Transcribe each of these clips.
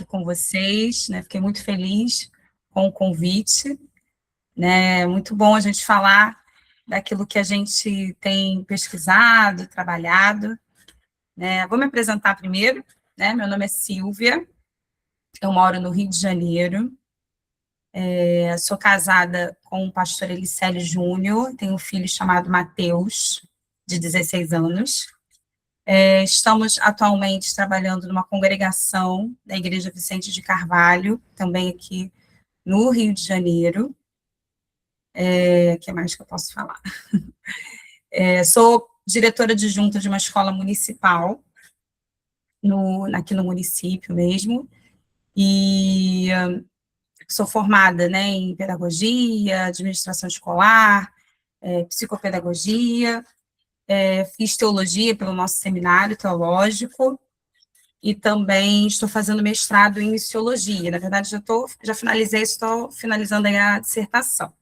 com vocês, né? Fiquei muito feliz com o convite, né? Muito bom a gente falar daquilo que a gente tem pesquisado, trabalhado, né? Vou me apresentar primeiro, né? Meu nome é Silvia, eu moro no Rio de Janeiro, sou casada com o pastor Elicélio Júnior, tenho um filho chamado Mateus, de 16 anos. Estamos atualmente trabalhando numa congregação da Igreja Vicente de Carvalho, também aqui no Rio de Janeiro. O que mais que eu posso falar? Sou diretora adjunta de uma escola municipal, aqui no município mesmo, e sou formada, né, em pedagogia, administração escolar, psicopedagogia, fiz teologia pelo nosso seminário teológico, e também estou fazendo mestrado em missiologia. Na verdade, já finalizei, estou finalizando aí a dissertação.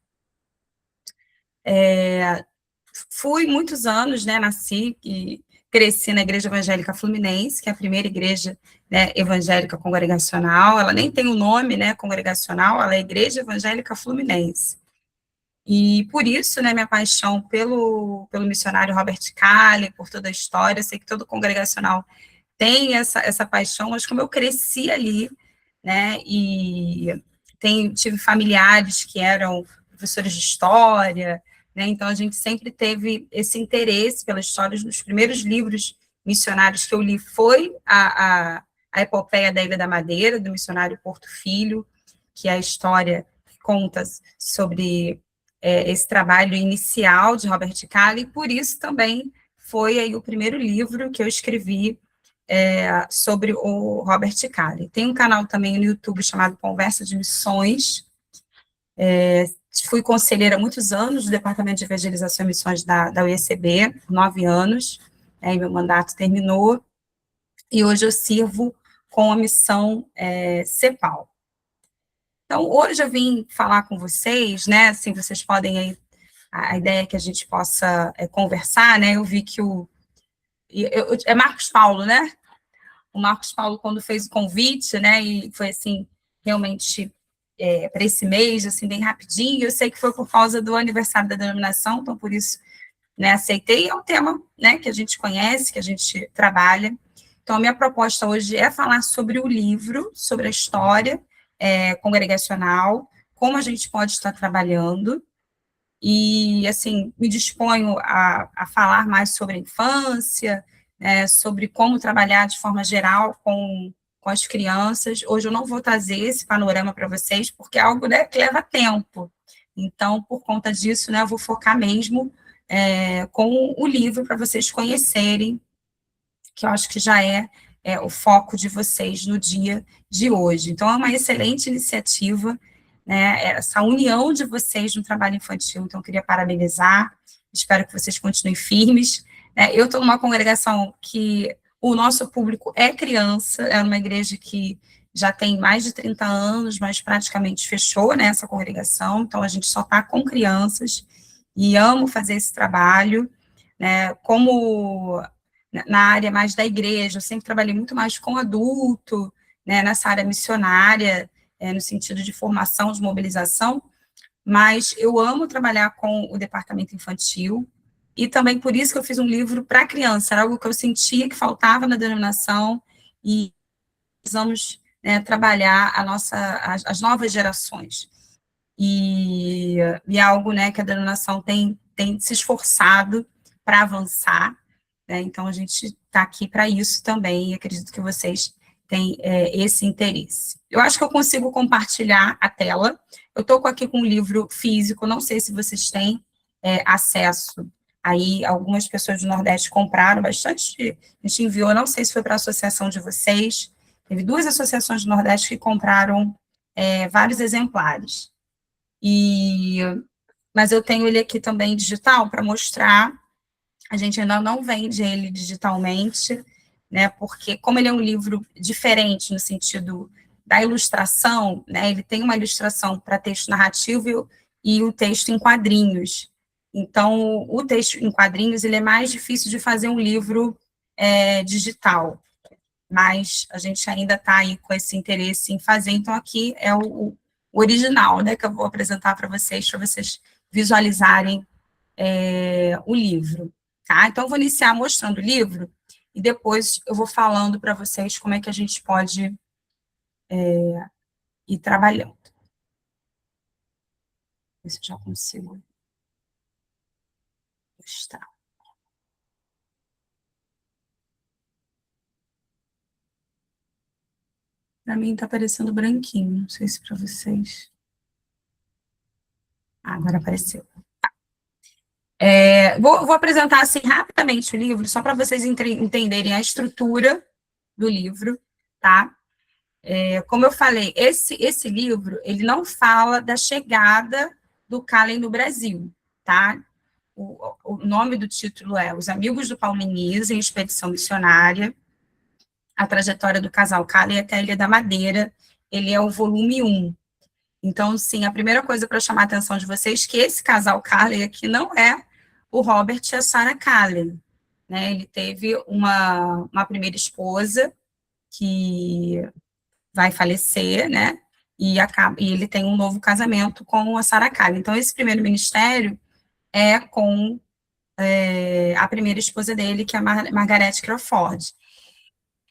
Fui muitos anos, né, nasci e cresci na Igreja Evangélica Fluminense, que é a primeira igreja, né, evangélica congregacional. Ela nem tem o nome, né, congregacional, ela é Igreja Evangélica Fluminense. E por isso, né, minha paixão pelo missionário Robert Calley, por toda a história, eu sei que todo congregacional tem essa paixão, mas como eu cresci ali, né, e tive familiares que eram professores de história, né, então a gente sempre teve esse interesse pela história. Os primeiros livros missionários que eu li foi a Epopeia da Ilha da Madeira, do missionário Porto Filho, que é a história que conta sobre esse trabalho inicial de Robert Calley, e por isso também foi aí o primeiro livro que eu escrevi sobre o Robert Calley. Tem um canal também no YouTube chamado Conversa de Missões. Fui conselheira há muitos anos do Departamento de Evangelização e Missões da UECB, 9 anos, e meu mandato terminou, e hoje eu sirvo com a missão CEPAL. Então, hoje eu vim falar com vocês, né, assim, vocês podem aí, a ideia é que a gente possa conversar, né, eu vi que é Marcos Paulo, né, o Marcos Paulo, quando fez o convite, né, e foi, assim, realmente para esse mês, assim, bem rapidinho, eu sei que foi por causa do aniversário da denominação, então, por isso, né, aceitei. É um tema, né, que a gente conhece, que a gente trabalha. Então, a minha proposta hoje é falar sobre o livro, sobre a história congregacional, como a gente pode estar trabalhando, e, assim, me disponho a falar mais sobre a infância, sobre como trabalhar de forma geral com as crianças. Hoje eu não vou trazer esse panorama para vocês, porque é algo, né, que leva tempo. Então, por conta disso, né, eu vou focar mesmo com o livro para vocês conhecerem, que eu acho que já é o foco de vocês no dia de hoje. Então, é uma excelente iniciativa, né, essa união de vocês no trabalho infantil. Então, eu queria parabenizar, espero que vocês continuem firmes. Eu estou numa congregação que o nosso público é criança, é uma igreja que já tem mais de 30 anos, mas praticamente fechou, né, essa congregação, então a gente só está com crianças, e amo fazer esse trabalho, né, como na área mais da igreja, eu sempre trabalhei muito mais com adulto, né, nessa área missionária, no sentido de formação, de mobilização, mas eu amo trabalhar com o departamento infantil, e também por isso que eu fiz um livro para criança, era algo que eu sentia que faltava na denominação, e precisamos, né, trabalhar as novas gerações. E é algo, né, que a denominação tem se esforçado para avançar, né, então a gente está aqui para isso também, e acredito que vocês têm esse interesse. Eu acho que eu consigo compartilhar a tela. Eu estou aqui com um livro físico, não sei se vocês têm acesso. Aí, algumas pessoas do Nordeste compraram bastante, a gente enviou, não sei se foi para a associação de vocês, teve 2 associações do Nordeste que compraram vários exemplares. Mas eu tenho ele aqui também digital para mostrar. A gente ainda não vende ele digitalmente, né, porque como ele é um livro diferente no sentido da ilustração, né, ele tem uma ilustração para texto narrativo e o texto em quadrinhos. Então, o texto em quadrinhos, ele é mais difícil de fazer um livro digital. mas a gente ainda está aí com esse interesse em fazer, então aqui é o original, né, que eu vou apresentar para vocês visualizarem o livro, tá? Então, eu vou iniciar mostrando o livro, e depois eu vou falando para vocês como é que a gente pode ir trabalhando. Ver se eu já consigo mostrar. Para mim está aparecendo branquinho, não sei se para vocês. Agora apareceu. Vou apresentar assim rapidamente o livro, só para vocês entenderem a estrutura do livro, tá? Como eu falei, esse livro, ele não fala da chegada do Kallen no Brasil, tá? O nome do título é Os Amigos do Paulinhos em Expedição Missionária, a trajetória do casal Kallen até a Ilha da Madeira, ele é o volume 1. Então, sim, a primeira coisa para chamar a atenção de vocês é que esse casal Kallen aqui não é o Robert e a Sarah Kallen, né? Ele teve uma primeira esposa que vai falecer, né? E ele tem um novo casamento com a Sarah Kallen. Então, esse primeiro ministério é com a primeira esposa dele, que é a Margaret Crawford.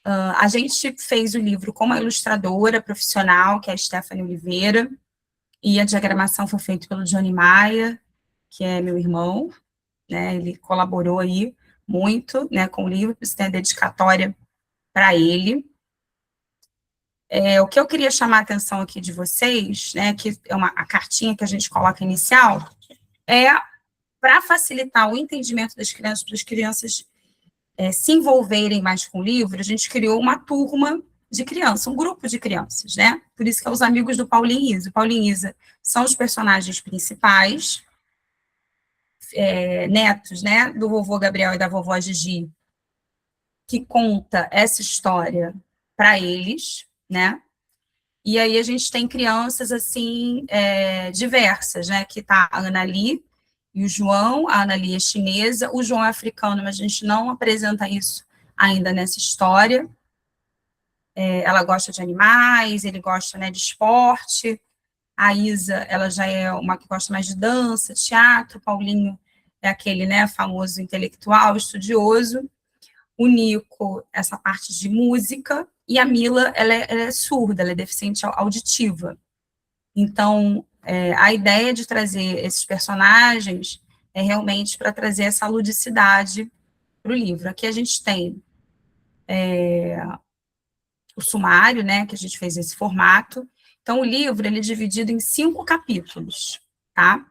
A gente fez o livro com uma ilustradora profissional, que é a Stephanie Oliveira, e a diagramação foi feita pelo Johnny Maia, que é meu irmão, né? Ele colaborou aí muito, né, com o livro, isso tem a dedicatória para ele. O que eu queria chamar a atenção aqui de vocês, né, que é a cartinha que a gente coloca inicial, é para facilitar o entendimento das crianças, para as crianças se envolverem mais com o livro, a gente criou uma turma de crianças, um grupo de crianças, né? Por isso que é os amigos do Paulinho e Isa. O Paulinho e Isa são os personagens principais, netos, né, do vovô Gabriel e da vovó Gigi, que conta essa história para eles, né? E aí a gente tem crianças, assim, diversas, né? Que tá a Anali e o João. A Anali é chinesa, o João é africano, mas a gente não apresenta isso ainda nessa história. Ela gosta de animais, ele gosta, né, de esporte. A Isa, ela já é uma que gosta mais de dança, teatro. O Paulinho é aquele, né, famoso intelectual, estudioso. O Nico, essa parte de música, e a Mila, ela é surda, ela é deficiente auditiva. Então, a ideia de trazer esses personagens é realmente para trazer essa ludicidade para o livro. Aqui a gente tem o sumário, né, que a gente fez esse formato. Então, o livro, ele é dividido em 5 capítulos, tá?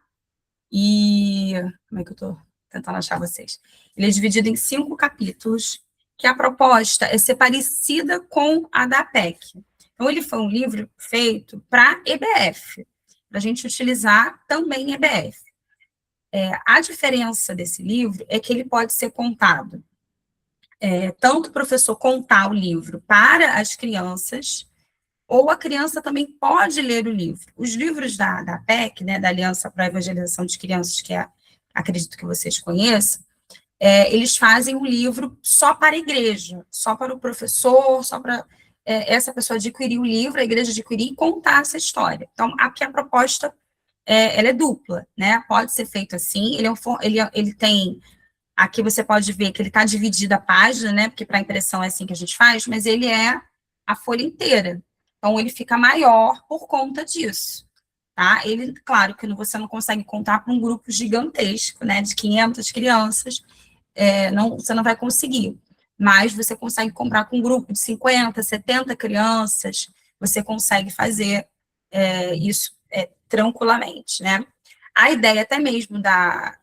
E, como é que eu estou tentando achar vocês? Ele é dividido em 5 capítulos, que a proposta é ser parecida com a da APEC. Então, ele foi um livro feito para EBF, para a gente utilizar também EBF. A diferença desse livro é que ele pode ser contado, tanto o professor contar o livro para as crianças, ou a criança também pode ler o livro. Os livros da APEC, né, da Aliança para a Evangelização de Crianças, que acredito que vocês conheçam, eles fazem um livro só para a igreja, só para o professor, só para essa pessoa adquirir o livro, a igreja adquirir e contar essa história. Então, aqui a proposta ela é dupla, né? Pode ser feito assim, ele tem, aqui você pode ver que ele está dividido a página, né? Porque para a impressão é assim que a gente faz, mas ele é a folha inteira. Então, ele fica maior por conta disso, tá? Ele, claro que você não consegue contar para um grupo gigantesco, né? De 500 crianças, você não vai conseguir. Mas você consegue comprar com um grupo de 50, 70 crianças, você consegue fazer isso tranquilamente, né? A ideia até mesmo da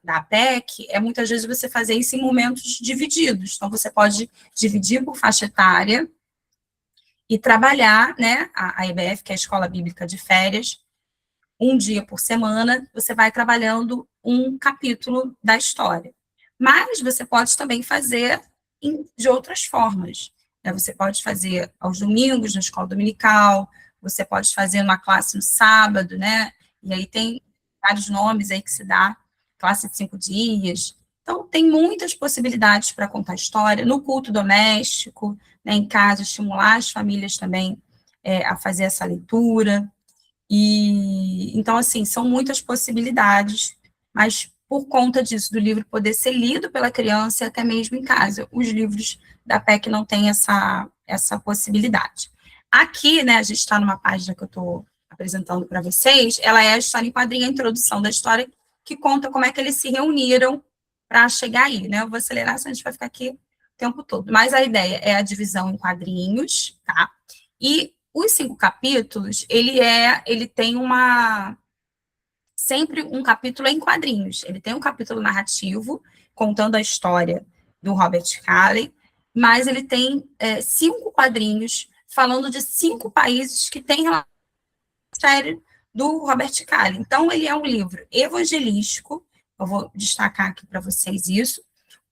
APEC é muitas vezes você fazer isso em momentos divididos. Então, você pode dividir por faixa etária e trabalhar, né, a EBF, que é a Escola Bíblica de Férias, um dia por semana, você vai trabalhando um capítulo da história. Mas você pode também fazer de outras formas, né? Você pode fazer aos domingos, na escola dominical, você pode fazer uma classe no sábado, né? E aí tem vários nomes aí que se dá, classe de 5 dias. Então, tem muitas possibilidades para contar história, no culto doméstico, né, em casa, estimular as famílias também a fazer essa leitura. E então, assim, são muitas possibilidades, mas por conta disso, do livro poder ser lido pela criança e até mesmo em casa. Os livros da PEC não têm essa possibilidade. Aqui, né, a gente está numa página que eu estou apresentando para vocês, ela é a história em quadrinho, a introdução da história, que conta como é que eles se reuniram para chegar aí, né? Eu vou acelerar, senão a gente vai ficar aqui o tempo todo. Mas a ideia é a divisão em quadrinhos, tá? E os 5 capítulos, ele tem sempre um capítulo em quadrinhos. Ele tem um capítulo narrativo, contando a história do Robert Calley, mas ele tem 5 quadrinhos falando de 5 países que têm relação com a série do Robert Calley. Então, ele é um livro evangelístico, eu vou destacar aqui para vocês isso,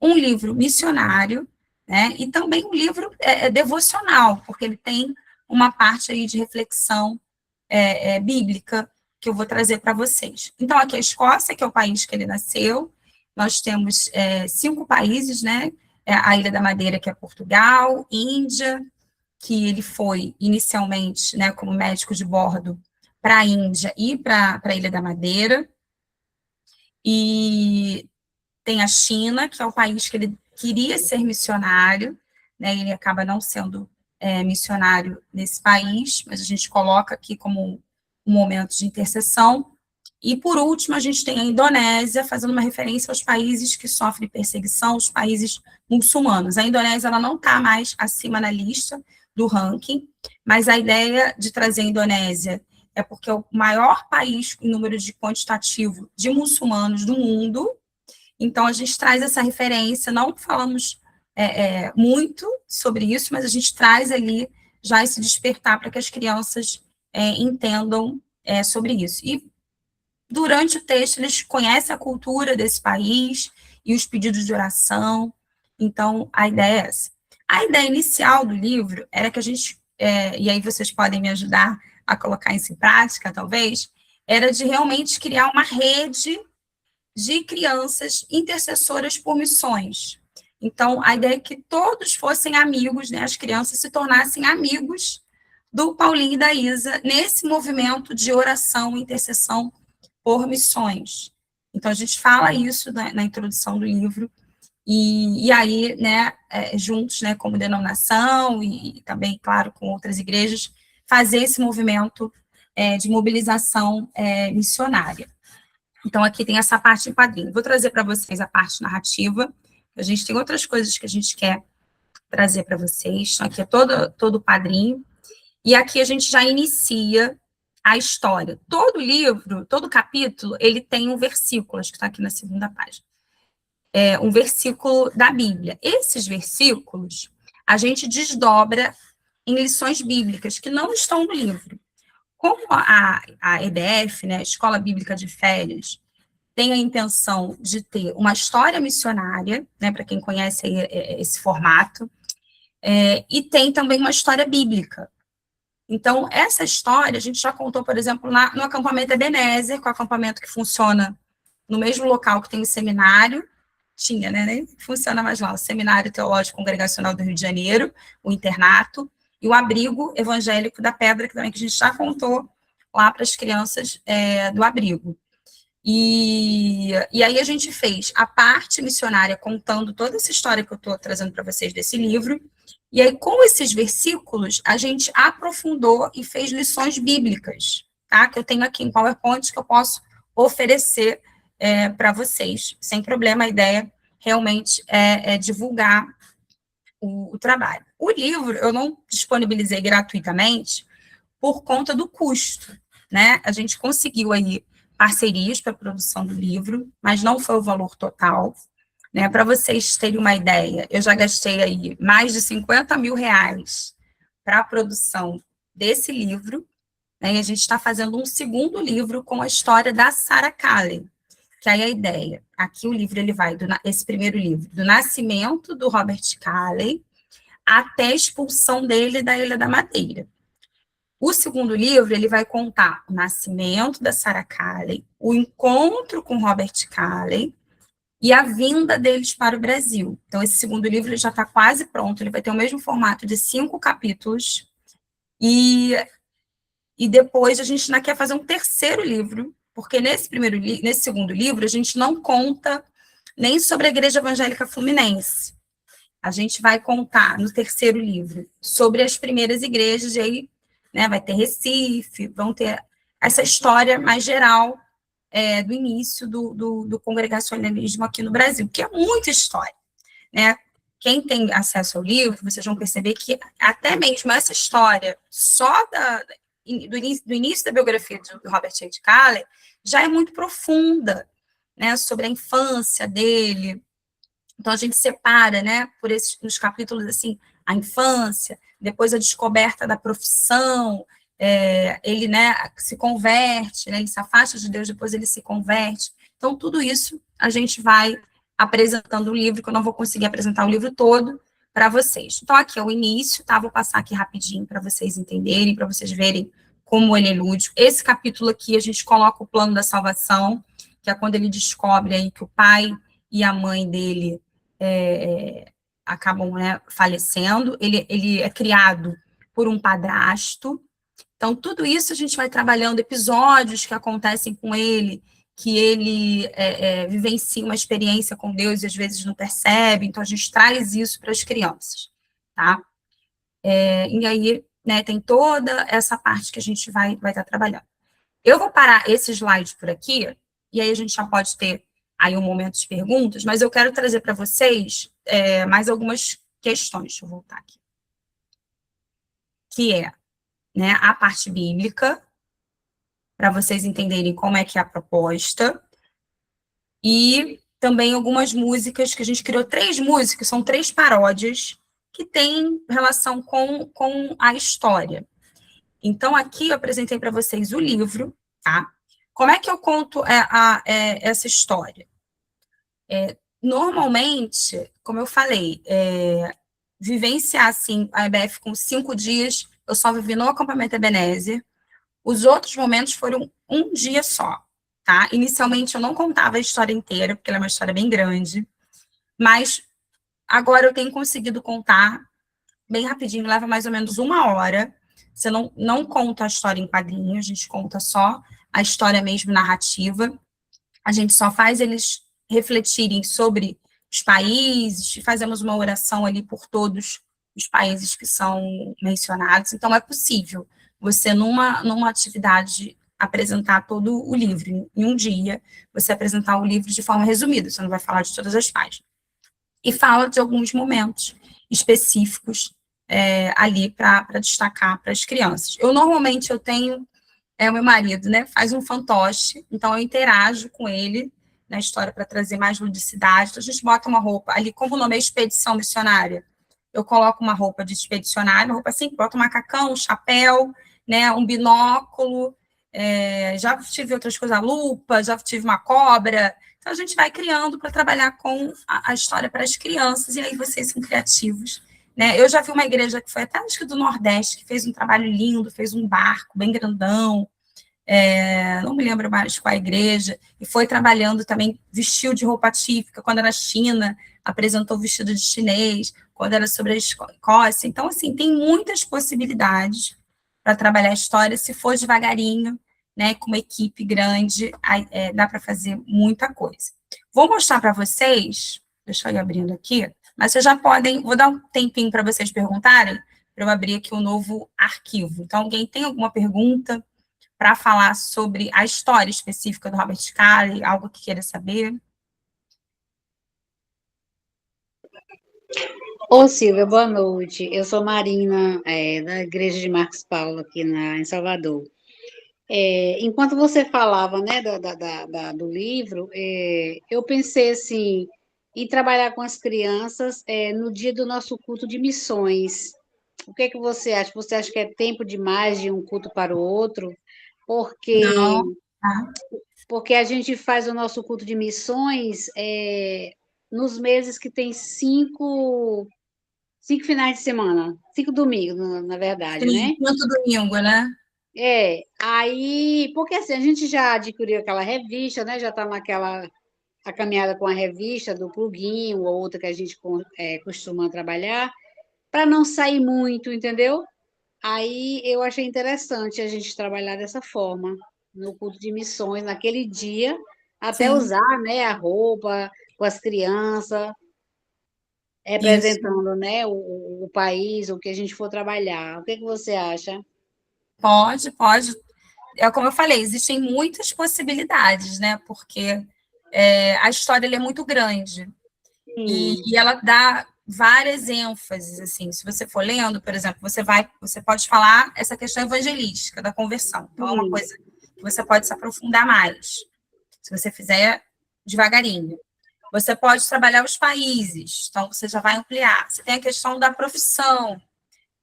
um livro missionário, né, e também um livro devocional, porque ele tem uma parte aí de reflexão bíblica que eu vou trazer para vocês. Então, aqui a Escócia, que é o país que ele nasceu, nós temos 5 países, né, a Ilha da Madeira, que é Portugal, Índia, que ele foi inicialmente, né, como médico de bordo para a Índia e para a Ilha da Madeira, e tem a China, que é o país que ele queria ser missionário, né, ele acaba não sendo missionário nesse país, mas a gente coloca aqui como um momento de intercessão. E, por último, a gente tem a Indonésia, fazendo uma referência aos países que sofrem perseguição, os países muçulmanos. A Indonésia ela não está mais acima na lista do ranking, mas a ideia de trazer a Indonésia é porque é o maior país em número de quantitativo de muçulmanos do mundo. Então, a gente traz essa referência, não falamos muito sobre isso, mas a gente traz ali já esse despertar para que as crianças entendam sobre isso. E, durante o texto, eles conhecem a cultura desse país e os pedidos de oração. Então, a ideia é essa. A ideia inicial do livro era que a gente, e aí vocês podem me ajudar a colocar isso em prática, talvez, era de realmente criar uma rede de crianças intercessoras por missões. Então, a ideia é que todos fossem amigos, né, as crianças se tornassem amigos do Paulinho e da Isa nesse movimento de oração e intercessão por missões. Então, a gente fala isso na introdução do livro, e aí, né, juntos, né, como denominação, e também, claro, com outras igrejas, fazer esse movimento de mobilização missionária. Então, aqui tem essa parte em quadrinho. Vou trazer para vocês a parte narrativa. A gente tem outras coisas que a gente quer trazer para vocês. Então, aqui é todo o quadrinho. E aqui a gente já inicia a história. Todo livro, todo capítulo, ele tem um versículo, acho que está aqui na segunda página. Um versículo da Bíblia. Esses versículos, a gente desdobra em lições bíblicas que não estão no livro. Como a EBF, né, a Escola Bíblica de Férias, tem a intenção de ter uma história missionária, né, para quem conhece esse formato, e tem também uma história bíblica. Então, essa história a gente já contou, por exemplo, no acampamento Ebenezer, que é o acampamento que funciona no mesmo local que tem o seminário, tinha, né, nem funciona mais lá, o Seminário Teológico Congregacional do Rio de Janeiro, o internato, e o abrigo evangélico da Pedra, que também que a gente já contou lá para as crianças do abrigo. E aí a gente fez a parte missionária contando toda essa história que eu estou trazendo para vocês desse livro, e aí com esses versículos a gente aprofundou e fez lições bíblicas, tá? Que eu tenho aqui em PowerPoint que eu posso oferecer para vocês, sem problema. A ideia realmente é divulgar o trabalho. O livro eu não disponibilizei gratuitamente por conta do custo, né? A gente conseguiu aí parcerias para a produção do livro, mas não foi o valor total, né? Para vocês terem uma ideia, eu já gastei aí mais de 50 mil reais para a produção desse livro, né? E a gente está fazendo um segundo livro com a história da Sarah Calley, que aí a ideia, aqui o livro ele vai, esse primeiro livro, do nascimento do Robert Calley até a expulsão dele da Ilha da Madeira. O segundo livro, ele vai contar o nascimento da Sarah Calley, o encontro com Robert Calley, e a vinda deles para o Brasil. Então, esse segundo livro ele já está quase pronto, ele vai ter o mesmo formato de 5 capítulos, e depois a gente ainda quer fazer um terceiro livro, porque nesse segundo livro a gente não conta nem sobre a Igreja Evangélica Fluminense. A gente vai contar no terceiro livro sobre as primeiras igrejas, e aí, né, vai ter Recife, vão ter essa história mais geral do início do congregacionalismo aqui no Brasil, que é muita história, né? Quem tem acesso ao livro, vocês vão perceber que até mesmo essa história só do início da biografia do Robert J. Calley já é muito profunda, né, sobre a infância dele. Então, a gente separa, né, nos capítulos, assim, a infância, depois a descoberta da profissão, ele, né, se converte, né, ele se afasta de Deus, depois ele se converte. Então, tudo isso a gente vai apresentando o livro, que eu não vou conseguir apresentar o livro todo para vocês. Então, aqui é o início, tá? Vou passar aqui rapidinho para vocês entenderem, para vocês verem como ele é lúdico. Esse capítulo aqui, a gente coloca o plano da salvação, que é quando ele descobre aí que o pai e a mãe dele acabam, né, falecendo. Ele é criado por um padrasto. Então, tudo isso a gente vai trabalhando, episódios que acontecem com ele, que ele vivencia uma experiência com Deus e às vezes não percebe. Então, a gente traz isso para as crianças, tá? E aí, né, tem toda essa parte que a gente vai estar trabalhando. Eu vou parar esse slide por aqui, e aí a gente já pode ter aí um momento de perguntas, mas eu quero trazer para vocês mais algumas questões. Deixa eu voltar aqui. Que é, né, a parte bíblica, para vocês entenderem como é que é a proposta, e também algumas músicas, que a gente criou 3 músicas, são 3 paródias, que têm relação com a história. Então, aqui eu apresentei para vocês o livro, tá? Como é que eu conto essa história? Normalmente, como eu falei, vivenciar, assim, a EBF com 5 dias, eu só vivi no acampamento Ebenezer. Os outros momentos foram um dia só, tá? Inicialmente, eu não contava a história inteira, porque ela é uma história bem grande, mas agora eu tenho conseguido contar bem rapidinho, leva mais ou menos 1 hora. Você não conta a história em quadrinhos, a gente conta só a história mesmo narrativa. A gente só faz eles refletirem sobre os países, e fazemos uma oração ali por todos os países que são mencionados. Então, é possível você, numa atividade, apresentar todo o livro. Em um dia, você apresentar o livro de forma resumida, você não vai falar de todas as páginas. E fala de alguns momentos específicos ali para destacar para as crianças. Normalmente, eu tenho o meu marido, né, faz um fantoche, então eu interajo com ele na história para trazer mais ludicidade. Então, a gente bota uma roupa ali, como o nome é Expedição Missionária, eu coloco uma roupa de expedicionário, uma roupa assim, boto um macacão, um chapéu, né, um binóculo, já tive outras coisas, a lupa, já tive uma cobra. Então, a gente vai criando para trabalhar com a história para as crianças, e aí vocês são criativos. Né? Eu já vi uma igreja que foi até, acho que do Nordeste, que fez um trabalho lindo, fez um barco bem grandão, não me lembro mais qual a igreja, e foi trabalhando também, vestiu de roupa típica, quando era China, apresentou vestido de chinês, quando era sobre a Escócia. Então, assim, tem muitas possibilidades para trabalhar a história, se for devagarinho, né, com uma equipe grande, dá para fazer muita coisa. Vou mostrar para vocês, deixa eu ir abrindo aqui, mas vocês já podem, vou dar um tempinho para vocês perguntarem, para eu abrir aqui um novo arquivo. Então, alguém tem alguma pergunta para falar sobre a história específica do Robert Calley, algo que queira saber? Ô, Silvia, boa noite. Eu sou Marina, da Igreja de Marcos Paulo, aqui em Salvador. Enquanto você falava, né, do livro, eu pensei, assim, em trabalhar com as crianças no dia do nosso culto de missões. O que é que você acha? Você acha que é tempo demais de um culto para o outro? Porque, Não, tá? porque a gente faz o nosso culto de missões nos meses que tem 5 finais de semana, 5 domingos, na verdade, Sim, né? quinto domingo, né? Aí, porque assim, a gente já adquiriu aquela revista, né? Já está naquela. a caminhada com a revista do plugin, ou outra que a gente costuma trabalhar, para não sair muito, entendeu? Aí eu achei interessante a gente trabalhar dessa forma, no culto de missões, naquele dia, até Sim, usar, né, a roupa com as crianças, isso. representando, né, o país, o que a gente for trabalhar. O que que você acha? Pode, pode. É como eu falei, existem muitas possibilidades, né? Porque a história ela é muito grande Sim, e ela dá várias ênfases, assim. Se você for lendo, por exemplo, você pode falar essa questão evangelística da conversão. Então, é uma sim, coisa que você pode se aprofundar mais, se você fizer devagarinho. Você pode trabalhar os países, então você já vai ampliar. Você tem a questão da profissão,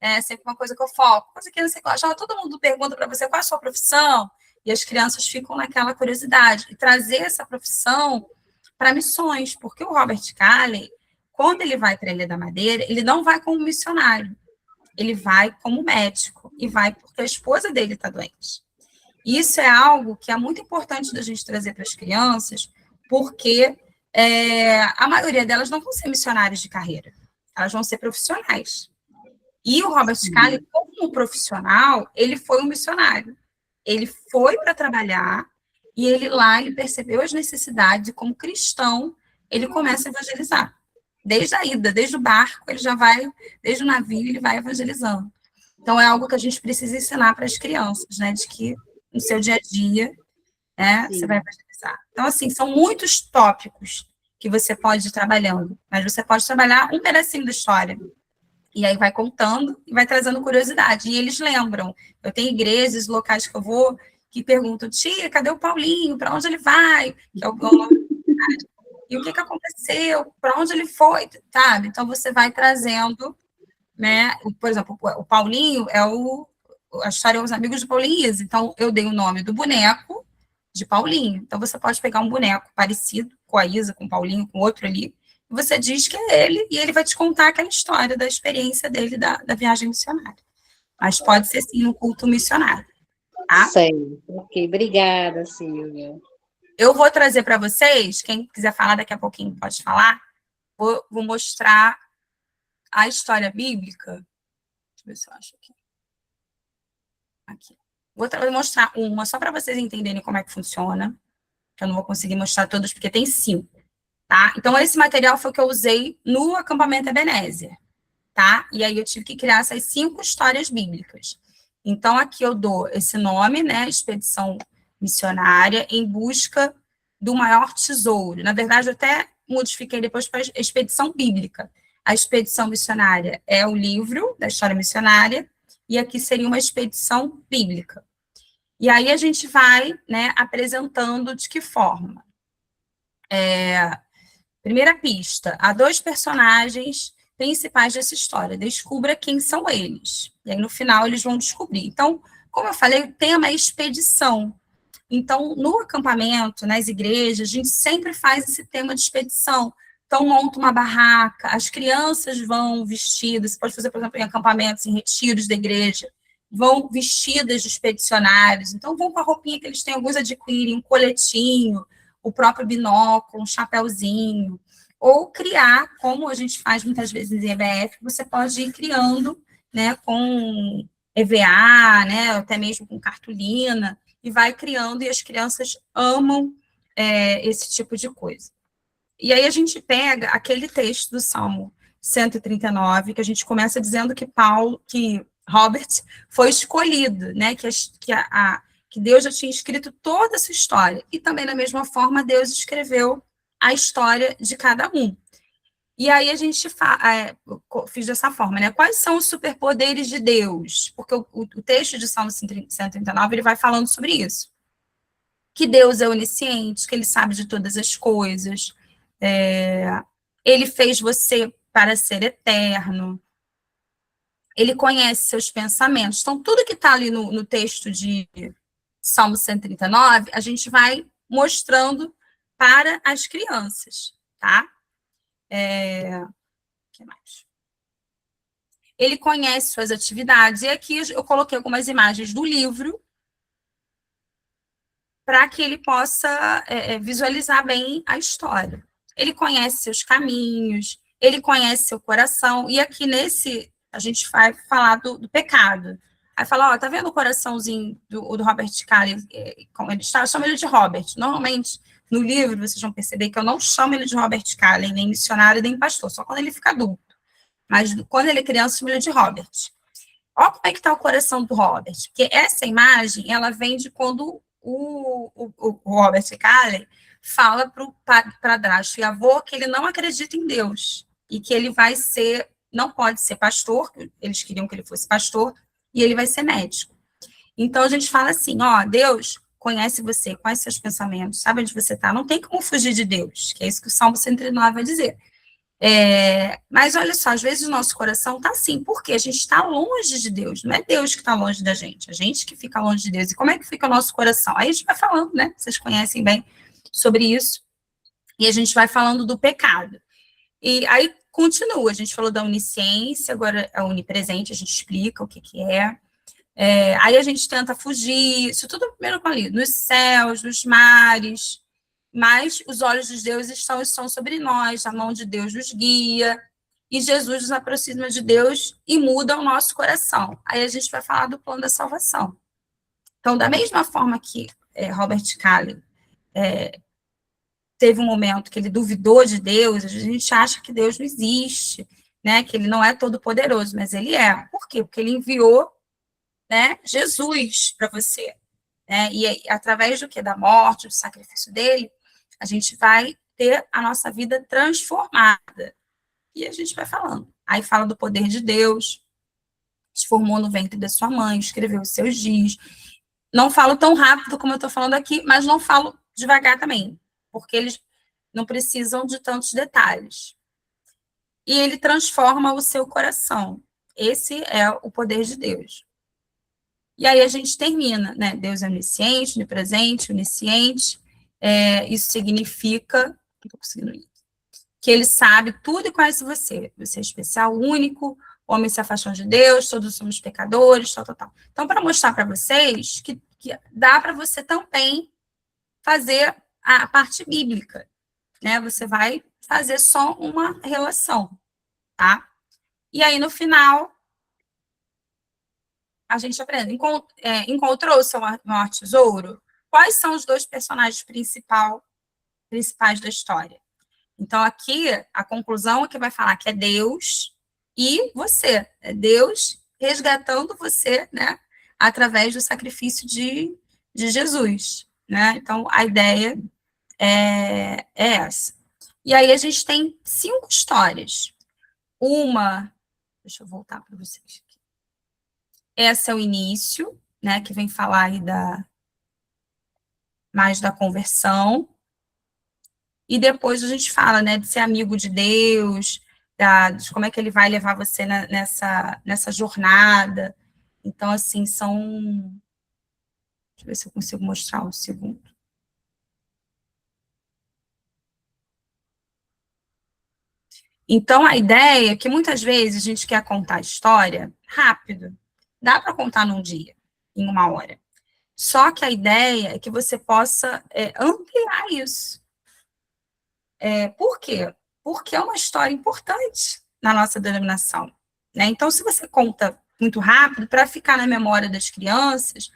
é sempre uma coisa que eu foco. Coisa que você já todo mundo pergunta para você qual é a sua profissão, e as crianças ficam naquela curiosidade. E trazer essa profissão para missões, porque o Robert Calley, quando ele vai para a Ilha da Madeira, ele não vai como missionário, ele vai como médico, e vai porque a esposa dele está doente. Isso é algo que é muito importante da gente trazer para as crianças, porque a maioria delas não vão ser missionários de carreira, elas vão ser profissionais. E o Robert Calley, sim, como profissional, ele foi um missionário. Ele foi para trabalhar e ele lá ele percebeu as necessidades e como cristão ele começa a evangelizar. Desde a ida, desde o barco, ele já vai, desde o navio ele vai evangelizando. Então é algo que a gente precisa ensinar para as crianças, né, de que no seu dia a dia, né, você vai sim. evangelizar. Então assim, são muitos tópicos que você pode ir trabalhando, mas você pode trabalhar um pedacinho da história. E aí vai contando e vai trazendo curiosidade. E eles lembram. Eu tenho igrejas, locais que eu vou, que perguntam, tia, cadê o Paulinho? Para onde ele vai? Que é o nome. E o que, que aconteceu? Para onde ele foi? Sabe? Então você vai trazendo, né? Por exemplo, o Paulinho a história é Os Amigos de Paulinho e Isa. Então eu dei o nome do boneco de Paulinho. Então você pode pegar um boneco parecido com a Isa, com o Paulinho, com outro ali, e você diz que é ele, e ele vai te contar aquela história da experiência dele da viagem missionária. Mas pode ser sim um culto missionário, tá? Certo. Ok, obrigada, Silvia. Eu vou trazer para vocês, quem quiser falar daqui a pouquinho pode falar, vou mostrar a história bíblica. Deixa eu ver se eu acho aqui. Aqui. Vou mostrar uma só para vocês entenderem como é que funciona, que eu não vou conseguir mostrar todos, porque tem 5. Tá? Então, esse material foi o que eu usei no acampamento Ebenezer, tá? E aí eu tive que criar essas 5 histórias bíblicas. Então, aqui eu dou esse nome, né? Expedição missionária em busca do maior tesouro. Na verdade, eu até modifiquei depois para expedição bíblica. A expedição missionária é o livro da história missionária, e aqui seria uma expedição bíblica. E aí a gente vai, né, apresentando de que forma. Primeira pista: há 2 personagens principais dessa história. Descubra quem são eles. E aí, no final, eles vão descobrir. Então, como eu falei, o tema é expedição. Então, no acampamento, nas igrejas, a gente sempre faz esse tema de expedição. Então, monta uma barraca, as crianças vão vestidas, você pode fazer, por exemplo, em acampamentos, em retiros da igreja, vão vestidas de expedicionários. Então, vão com a roupinha que eles têm, alguns adquirem, um coletinho, o próprio binóculo, um chapéuzinho, ou criar, como a gente faz muitas vezes em EBF, você pode ir criando, né, com EVA, né, até mesmo com cartolina, e vai criando, e as crianças amam esse tipo de coisa. E aí a gente pega aquele texto do Salmo 139, que a gente começa dizendo que Robert foi escolhido, né, que Deus já tinha escrito toda essa história, e também, da mesma forma, Deus escreveu a história de cada um. E aí a gente fiz dessa forma, né? Quais são os superpoderes de Deus? Porque o texto de Salmo 139, ele vai falando sobre isso. Que Deus é onisciente, que ele sabe de todas as coisas, ele fez você para ser eterno, ele conhece seus pensamentos. Então, tudo que está ali no texto de Salmo 139, a gente vai mostrando para as crianças, tá? O que mais? Ele conhece suas atividades. E aqui eu coloquei algumas imagens do livro para que ele possa visualizar bem a história. Ele conhece seus caminhos, ele conhece seu coração, e aqui a gente vai falar do pecado. Aí fala, tá vendo o coraçãozinho do Robert Calley, como ele está? Eu chamo ele de Robert. Normalmente, no livro, vocês vão perceber que eu não chamo ele de Robert Calley, nem missionário, nem pastor, só quando ele fica adulto. Mas quando ele é criança, eu chamo ele de Robert. Olha como é que está o coração do Robert, porque essa imagem, ela vem de quando o Robert Calley fala para o padrasto e avô que ele não acredita em Deus, e que ele não pode ser pastor, eles queriam que ele fosse pastor, e ele vai ser médico. Então, a gente fala assim, Deus conhece você, conhece seus pensamentos, sabe onde você está, não tem como fugir de Deus, que é isso que o Salmo 109 vai dizer. Mas olha só, às vezes o nosso coração está assim, porque a gente está longe de Deus, não é Deus que está longe da gente, a gente que fica longe de Deus. E como é que fica o nosso coração? Aí a gente vai falando, né? Vocês conhecem bem sobre isso, e a gente vai falando do pecado. E aí continua, a gente falou da onisciência, agora é onipresente, a gente explica o que é. Aí a gente tenta fugir, isso tudo primeiro ali, nos céus, nos mares, mas os olhos de Deus estão sobre nós, a mão de Deus nos guia, e Jesus nos aproxima de Deus e muda o nosso coração. Aí a gente vai falar do plano da salvação. Então, da mesma forma que Robert Calley teve um momento que ele duvidou de Deus, a gente acha que Deus não existe, né, que ele não é todo-poderoso, mas ele é. Por quê? Porque ele enviou, né, Jesus para você. E através do que? Da morte, do sacrifício dele, a gente vai ter a nossa vida transformada. E a gente vai falando. Aí fala do poder de Deus, se formou no ventre da sua mãe, escreveu os seus dias. Não falo tão rápido como eu estou falando aqui, mas não falo devagar também, porque eles não precisam de tantos detalhes. E ele transforma o seu coração. Esse é o poder de Deus. E aí a gente termina, né? Deus é onisciente, onipresente, onisciente. Isso significa que ele sabe tudo e conhece você. Você é especial, único, o homem se afastou de Deus, todos somos pecadores, tal. Então, para mostrar para vocês que dá para você também fazer a parte bíblica, né? Você vai fazer só uma relação, tá? E aí, no final, a gente aprende. Encontrou o seu maior tesouro? Quais são os dois personagens principais da história? Então, aqui, a conclusão é que vai falar que é Deus e você. É Deus resgatando você, né? Através do sacrifício de Jesus, né? Então, a ideia é essa. E aí, a gente tem 5 histórias. Deixa eu voltar para vocês. Esse é o início, né, que vem falar aí mais da conversão. E depois a gente fala, né, de ser amigo de Deus, de como é que ele vai levar você nessa jornada. Então, assim, deixa eu ver se eu consigo mostrar um segundo. Então, a ideia é que muitas vezes a gente quer contar a história rápido. Dá para contar num dia, em 1 hora. Só que a ideia é que você possa ampliar isso. Por quê? Porque é uma história importante na nossa denominação, né? Então, se você conta muito rápido, para ficar na memória das crianças,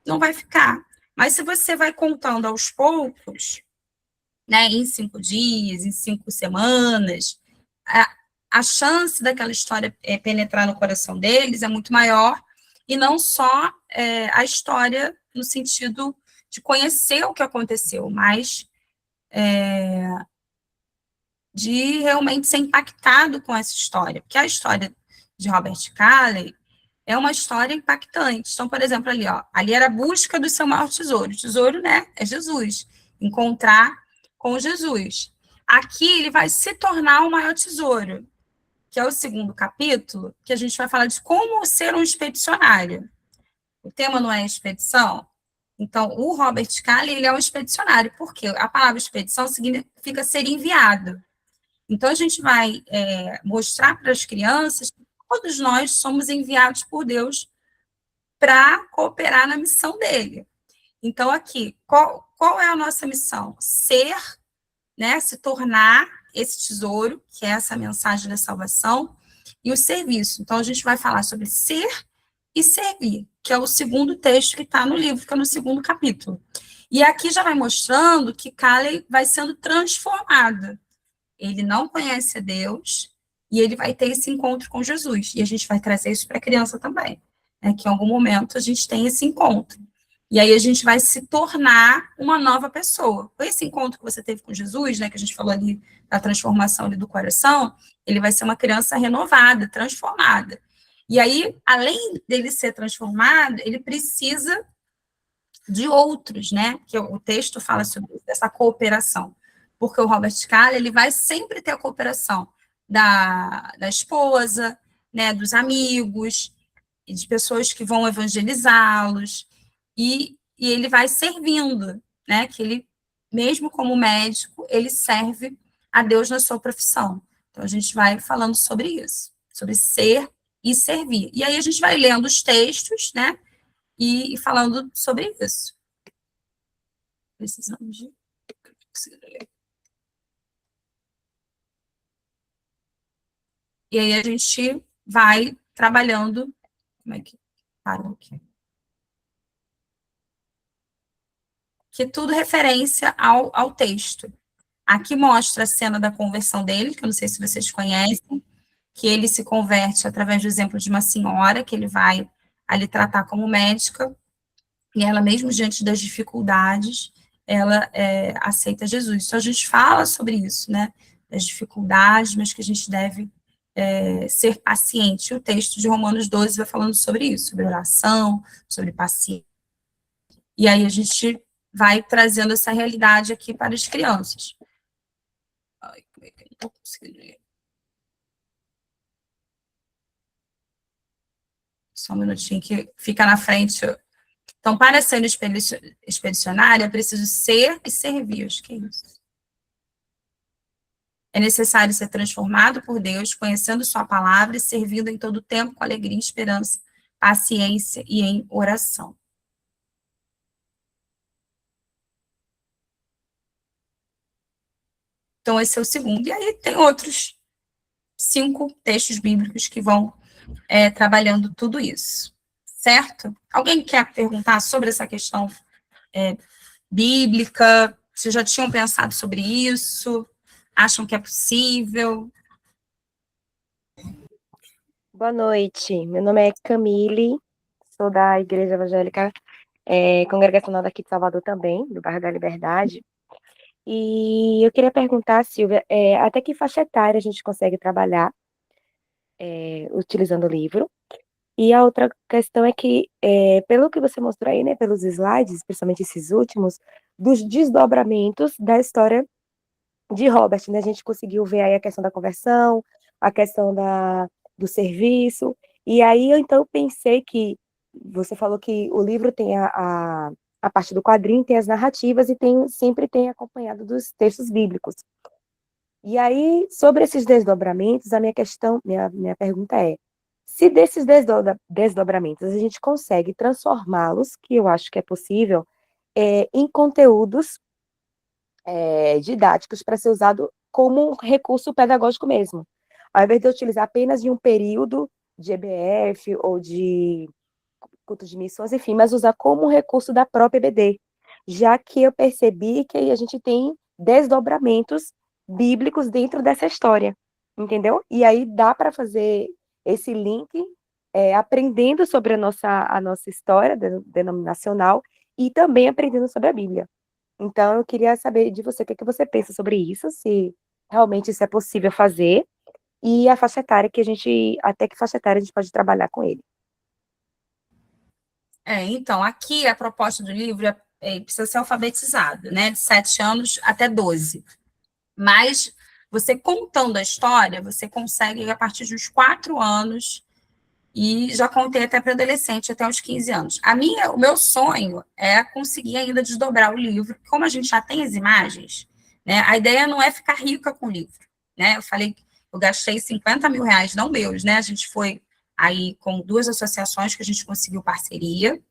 não vai ficar. Mas se você vai contando aos poucos, né, em 5 dias, em 5 semanas, a chance daquela história penetrar no coração deles é muito maior, e não só a história no sentido de conhecer o que aconteceu, mas de realmente ser impactado com essa história. Porque a história de Robert Calley é uma história impactante. Então, por exemplo, ali era a busca do seu maior tesouro. O tesouro, né, é Jesus. Encontrar com Jesus. Aqui ele vai se tornar o maior tesouro, que é o 2º capítulo, que a gente vai falar de como ser um expedicionário. O tema não é expedição? Então, o Robert Calley, ele é um expedicionário, porque a palavra expedição significa ser enviado. Então, a gente vai mostrar para as crianças que todos nós somos enviados por Deus para cooperar na missão dele. Então, aqui, qual é a nossa missão? Ser, né, se tornar esse tesouro, que é essa mensagem da salvação, e o serviço. Então, a gente vai falar sobre ser e servir, que é o segundo texto que está no livro, que é no segundo capítulo. E aqui já vai mostrando que Caleb vai sendo transformado. Ele não conhece a Deus e ele vai ter esse encontro com Jesus. E a gente vai trazer isso para a criança também, né, que em algum momento a gente tem esse encontro. E aí a gente vai se tornar uma nova pessoa. Com esse encontro que você teve com Jesus, né, que a gente falou ali da transformação ali do coração, ele vai ser uma criança renovada, transformada. E aí, além dele ser transformado, ele precisa de outros, né? Que o texto fala sobre isso, dessa cooperação. Porque o Robert Calla, ele vai sempre ter a cooperação da esposa, né, dos amigos, e de pessoas que vão evangelizá-los, e ele vai servindo, né? Que ele, mesmo como médico, ele serve a Deus na sua profissão. Então, a gente vai falando sobre isso, sobre ser e servir. E aí a gente vai lendo os textos, né? E falando sobre isso. Precisamos de. E aí a gente vai trabalhando. Como é que parou aqui? Que é tudo referência ao texto. Aqui mostra a cena da conversão dele, que eu não sei se vocês conhecem, que ele se converte através do exemplo de uma senhora, que ele vai ali tratar como médica, e ela, mesmo diante das dificuldades, ela aceita Jesus. Então, a gente fala sobre isso, né? Das dificuldades, mas que a gente deve ser paciente. O texto de Romanos 12 vai falando sobre isso, sobre oração, sobre paciência. E aí a gente vai trazendo essa realidade aqui para as crianças. Ai, como é que eu não estou conseguindo ler? Só um minutinho que fica na frente. Então, para ser expedicionário, é preciso ser e servir. Acho que é isso. É necessário ser transformado por Deus, conhecendo sua palavra e servindo em todo tempo com alegria, esperança, paciência e em oração. Então, esse é o segundo. E aí tem outros 5 textos bíblicos que vão trabalhando tudo isso. Certo? Alguém quer perguntar sobre essa questão bíblica? Vocês já tinham pensado sobre isso? Acham que é possível? Boa noite, meu nome é Camille, sou da Igreja Evangélica Congregacional daqui de Salvador também, do bairro da Liberdade, e eu queria perguntar, Silvia, até que faixa etária a gente consegue trabalhar utilizando o livro? E a outra questão é que, pelo que você mostrou aí, né, pelos slides, principalmente esses últimos, dos desdobramentos da história de Robert, né? A gente conseguiu ver aí a questão da conversão, a questão do serviço, e aí eu então pensei que você falou que o livro tem a parte do quadrinho, tem as narrativas e sempre tem acompanhado dos textos bíblicos. E aí, sobre esses desdobramentos, a minha pergunta é, se desses desdobramentos a gente consegue transformá-los, que eu acho que é possível, em conteúdos didáticos para ser usado como um recurso pedagógico mesmo. Ao invés de eu utilizar apenas em um período de EBF ou de culto de missões, enfim, mas usar como um recurso da própria EBD, já que eu percebi que aí a gente tem desdobramentos bíblicos dentro dessa história, entendeu? E aí dá para fazer esse link aprendendo sobre a nossa história denominacional e também aprendendo sobre a Bíblia. Então, eu queria saber de você o que você pensa sobre isso, se realmente isso é possível fazer, e a faixa etária até que faixa etária a gente pode trabalhar com ele. Então, aqui a proposta do livro precisa ser alfabetizado, né, de 7 anos até 12. Mas você contando a história, você consegue a partir dos 4 anos, e já contei até para adolescente, até os 15 anos. O meu sonho é conseguir ainda desdobrar o livro, como a gente já tem as imagens, né, a ideia não é ficar rica com o livro, né, eu falei, eu gastei 50 mil reais, não meus, né, a gente foi aí com 2 associações que a gente conseguiu parceria,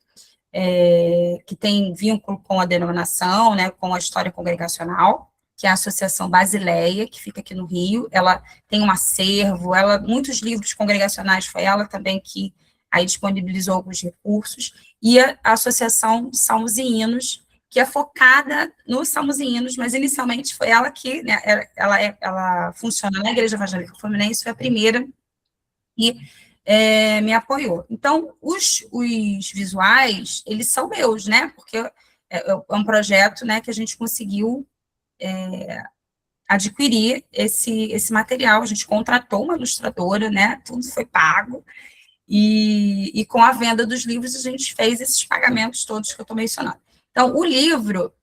que tem vínculo com a denominação, né, com a história congregacional, que é a Associação Basileia, que fica aqui no Rio. Ela tem um acervo, muitos livros congregacionais, foi ela também que aí disponibilizou alguns recursos, e a Associação de Salmos e Hinos, que é focada nos salmos e hinos, mas inicialmente foi ela que, né, ela funciona na Igreja Evangélica Fluminense, foi a primeira que me apoiou. Então, os visuais, eles são meus, né, porque é um projeto, né, que a gente conseguiu adquirir esse material, a gente contratou uma ilustradora, né, tudo foi pago, e com a venda dos livros a gente fez esses pagamentos todos que eu estou mencionando. Então, o livro,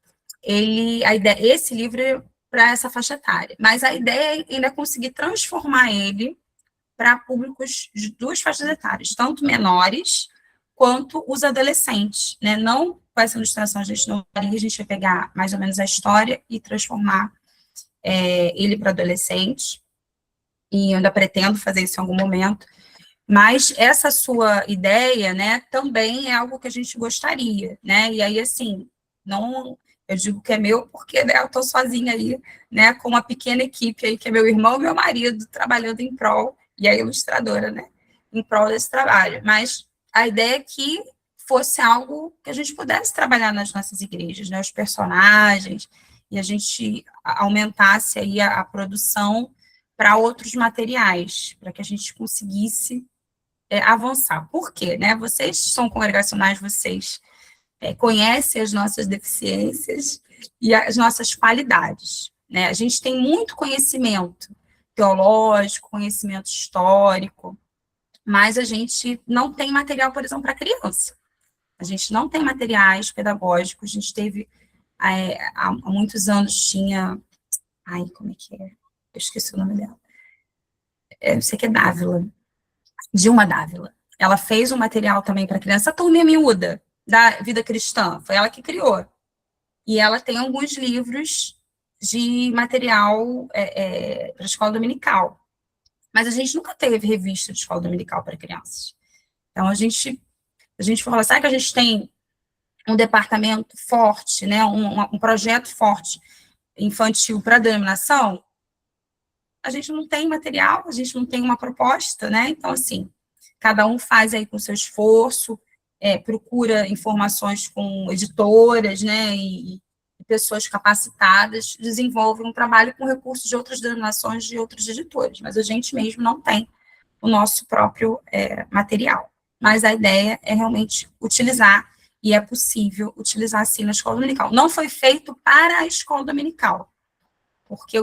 esse livro é para essa faixa etária, mas a ideia ainda é conseguir transformar ele para públicos de duas faixas etárias, tanto menores quanto os adolescentes, né? Não com essa ilustração a gente não varia, a gente vai pegar mais ou menos a história e transformar ele para adolescente, e eu ainda pretendo fazer isso em algum momento, mas essa sua ideia, né, também é algo que a gente gostaria, né, e aí, assim, não, eu digo que é meu porque, né, eu estou sozinha aí, né, com uma pequena equipe aí, que é meu irmão e meu marido, trabalhando em prol, e a ilustradora, né, em prol desse trabalho, mas a ideia é que fosse algo que a gente pudesse trabalhar nas nossas igrejas, né, os personagens, e a gente aumentasse aí a produção para outros materiais, para que a gente conseguisse avançar. Por quê? Né? Vocês são congregacionais, vocês conhecem as nossas deficiências e as nossas qualidades. Né? A gente tem muito conhecimento teológico, conhecimento histórico, mas a gente não tem material, por exemplo, para criança. A gente não tem materiais pedagógicos, a gente teve, há muitos anos, tinha... Ai, como é que é? Eu esqueci o nome dela. Eu sei que é Dávila. Dilma Dávila. Ela fez um material também para criança, a Turminha Miúda, da Vida Cristã, foi ela que criou. E ela tem alguns livros de material para escola dominical. Mas a gente nunca teve revista de escola dominical para crianças. Então, a gente falou, sabe que a gente tem um departamento forte, né, um projeto forte infantil para denominação? A gente não tem material, a gente não tem uma proposta, né? Então, assim, cada um faz aí com seu esforço, procura informações com editoras, né, e pessoas capacitadas, desenvolve um trabalho com recursos de outras denominações, de outros editores, mas a gente mesmo não tem o nosso próprio material. Mas a ideia é realmente utilizar, e é possível utilizar, sim, na escola dominical. Não foi feito para a escola dominical, porque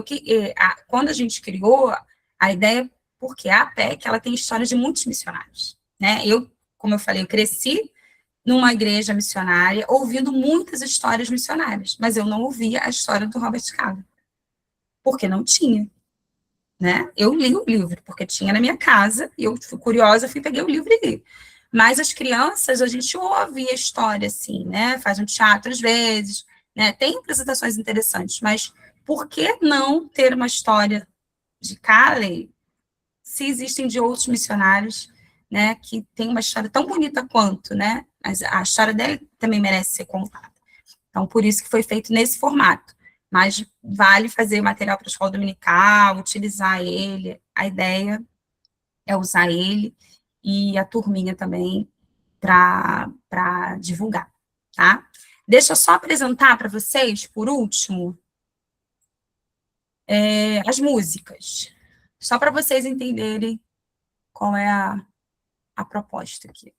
quando a gente criou, a ideia, porque a APEC, ela tem história de muitos missionários, né? Como eu falei, eu cresci numa igreja missionária, ouvindo muitas histórias missionárias, mas eu não ouvia a história do Robert Calo, porque não tinha, né? Eu li o livro, porque tinha na minha casa, e eu fui curiosa, peguei o livro e li. Mas as crianças, a gente ouve a história, assim, né? Faz um teatro às vezes, né? Tem apresentações interessantes, mas por que não ter uma história de Calley se existem de outros missionários, né, que tem uma história tão bonita quanto, né, mas a história dele também merece ser contada. Então, por isso que foi feito nesse formato. Mas vale fazer material para a escola dominical, utilizar ele, a ideia é usar ele e a turminha também para divulgar, tá? Deixa eu só apresentar para vocês, por último, as músicas, só para vocês entenderem qual é a proposta aqui.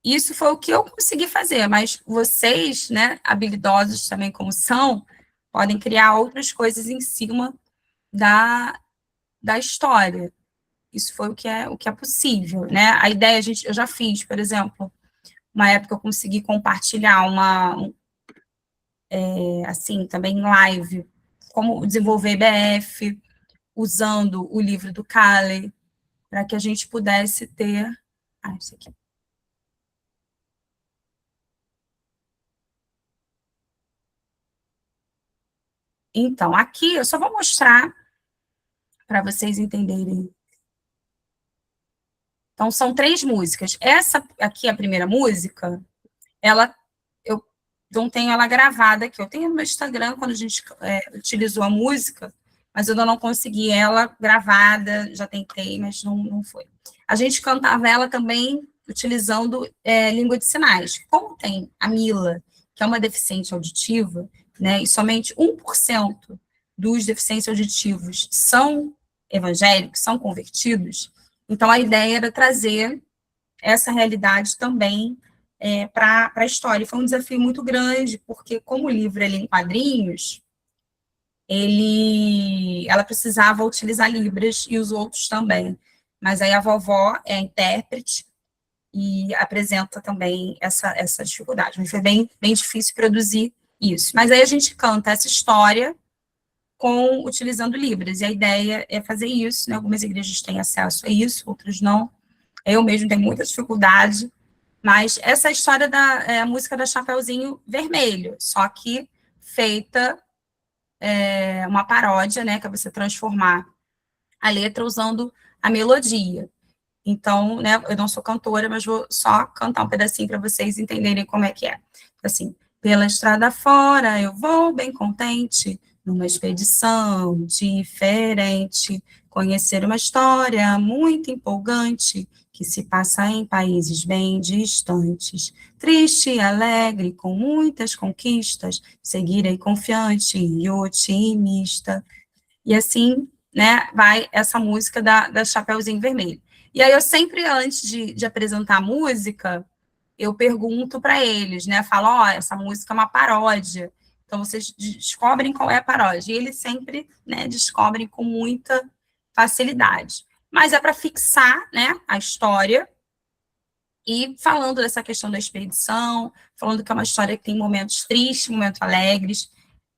Isso foi o que eu consegui fazer, mas vocês, né, habilidosos também como são, podem criar outras coisas em cima da história. Isso foi o que é possível, né? A ideia, eu já fiz, por exemplo, uma época eu consegui compartilhar assim, também em live, como desenvolver IBF, usando o livro do Calley, para que a gente pudesse ter... isso aqui. Então, aqui eu só vou mostrar para vocês entenderem Então, são 3 músicas. Essa aqui, a primeira música, eu não tenho ela gravada aqui. Eu tenho no meu Instagram, quando a gente utilizou a música, mas eu ainda não consegui ela gravada, já tentei, mas não foi. A gente cantava ela também utilizando língua de sinais. Como tem a Mila, que é uma deficiente auditiva, né, e somente 1% dos deficientes auditivos são evangélicos, são convertidos, então a ideia era trazer essa realidade também para a história. Foi um desafio muito grande, porque como o livro é em quadrinhos, ela precisava utilizar Libras e os outros também. Mas aí a vovó é a intérprete e apresenta também essa dificuldade. Mas foi bem difícil produzir isso. Mas aí a gente canta essa história utilizando Libras, e a ideia é fazer isso, né? Algumas igrejas têm acesso a isso, outras não. Eu mesmo tenho muita dificuldade, mas essa história a música da Chapeuzinho Vermelho, só que feita uma paródia, né? Que é você transformar a letra usando a melodia. Então, né, eu não sou cantora, mas vou só cantar um pedacinho para vocês entenderem como é que é. Assim, pela estrada fora eu vou bem contente, numa expedição diferente, conhecer uma história muito empolgante, que se passa em países bem distantes. Triste e alegre, com muitas conquistas, seguirei confiante e otimista. E assim, né, vai essa música da Chapeuzinho Vermelho. E aí eu sempre, antes de apresentar a música, eu pergunto para eles, né, falo, essa música é uma paródia, então vocês descobrem qual é a paródia. E eles sempre, né, descobrem com muita facilidade. Mas é para fixar, né, a história, e falando dessa questão da expedição, falando que é uma história que tem momentos tristes, momentos alegres,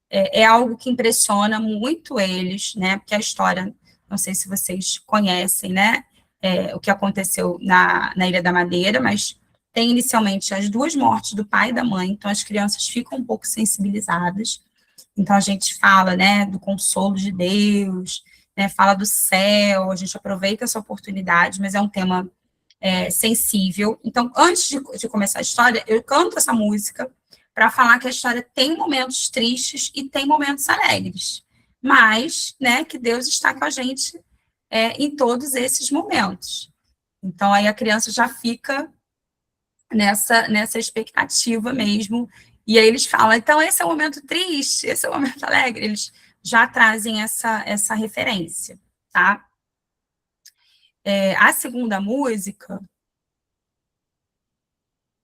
é algo que impressiona muito eles, né? Porque a história, não sei se vocês conhecem, né? O que aconteceu na Ilha da Madeira, mas tem inicialmente as 2 mortes do pai e da mãe, então as crianças ficam um pouco sensibilizadas. Então a gente fala, né, do consolo de Deus, né, fala do céu, a gente aproveita essa oportunidade, mas é um tema sensível. Então, antes de começar a história, eu canto essa música para falar que a história tem momentos tristes e tem momentos alegres, mas, né, que Deus está com a gente em todos esses momentos. Então, aí a criança já fica nessa expectativa mesmo, e aí eles falam, então, esse é o momento triste, esse é o momento alegre, eles já trazem essa referência, tá? A segunda música...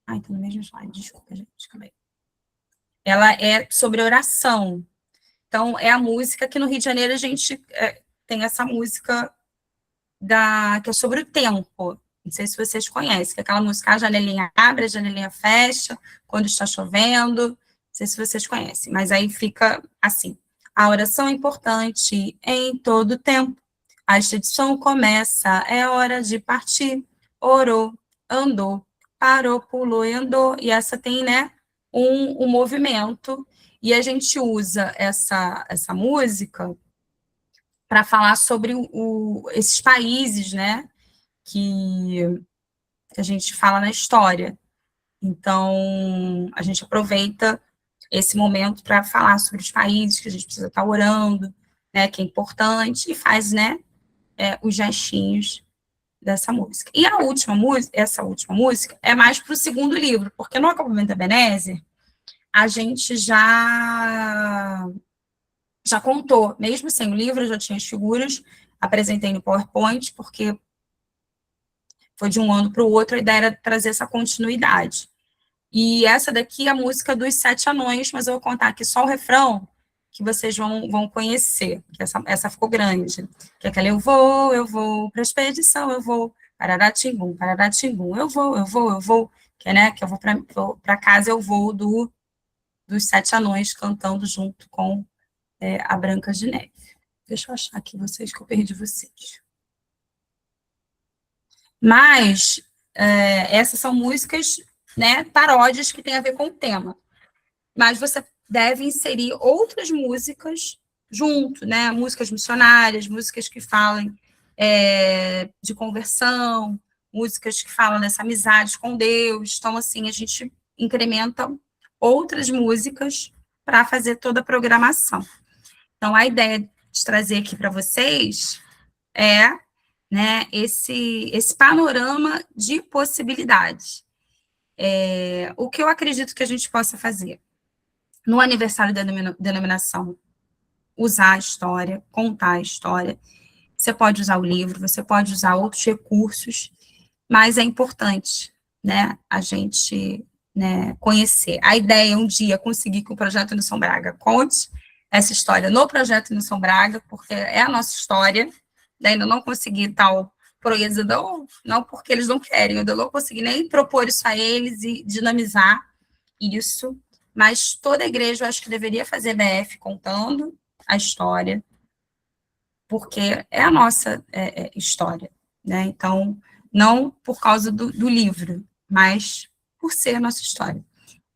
Ai, tá no mesmo slide, desculpa, gente, calma aí. Ela é sobre oração. Então, é a música que no Rio de Janeiro a gente tem essa música que é sobre o tempo. Não sei se vocês conhecem, que é aquela música, a janelinha abre, a janelinha fecha, quando está chovendo. Não sei se vocês conhecem, mas aí fica assim. A oração é importante em todo tempo. A expedição começa, é hora de partir. Orou, andou, parou, pulou e andou. E essa tem, né, um movimento. E a gente usa essa música para falar sobre esses países, né, que a gente fala na história. Então, a gente aproveita esse momento para falar sobre os países que a gente precisa estar orando, né, que é importante, e faz, né, os gestinhos dessa música. E essa última música é mais para o segundo livro, porque no Acampamento Ebenezer, a gente já contou, mesmo sem o livro, eu já tinha as figuras, apresentei no PowerPoint, porque foi de um ano para o outro, a ideia era trazer essa continuidade. E essa daqui é a música dos 7 anões, mas eu vou contar aqui só o refrão, que vocês vão conhecer, que essa ficou grande, que é aquela eu vou para a expedição, eu vou, pararatimbum, eu vou, que é, né, que eu vou para casa, eu vou dos 7 anões cantando junto com a Branca de Neve. Deixa eu achar aqui vocês, que eu perdi vocês. Mas essas são músicas, né, paródias que têm a ver com o tema. Mas você deve inserir outras músicas junto, né? Músicas missionárias, músicas que falem de conversão, músicas que falam dessa amizade com Deus. Então, assim, a gente incrementa outras músicas para fazer toda a programação. Então, a ideia de trazer aqui para vocês é, né, esse panorama de possibilidades. O que eu acredito que a gente possa fazer? No aniversário da denominação, usar a história, contar a história. Você pode usar o livro, você pode usar outros recursos, mas é importante, né, a gente, né, conhecer. A ideia é um dia conseguir que o Projeto Nilson Braga conte essa história no Projeto Nilson Braga, porque é a nossa história, ainda não consegui tal proeza, não porque eles não querem, eu ainda não consegui nem propor isso a eles e dinamizar isso, mas toda a igreja eu acho que deveria fazer BF contando a história, porque é a nossa história, né? Então, não por causa do livro, mas por ser a nossa história.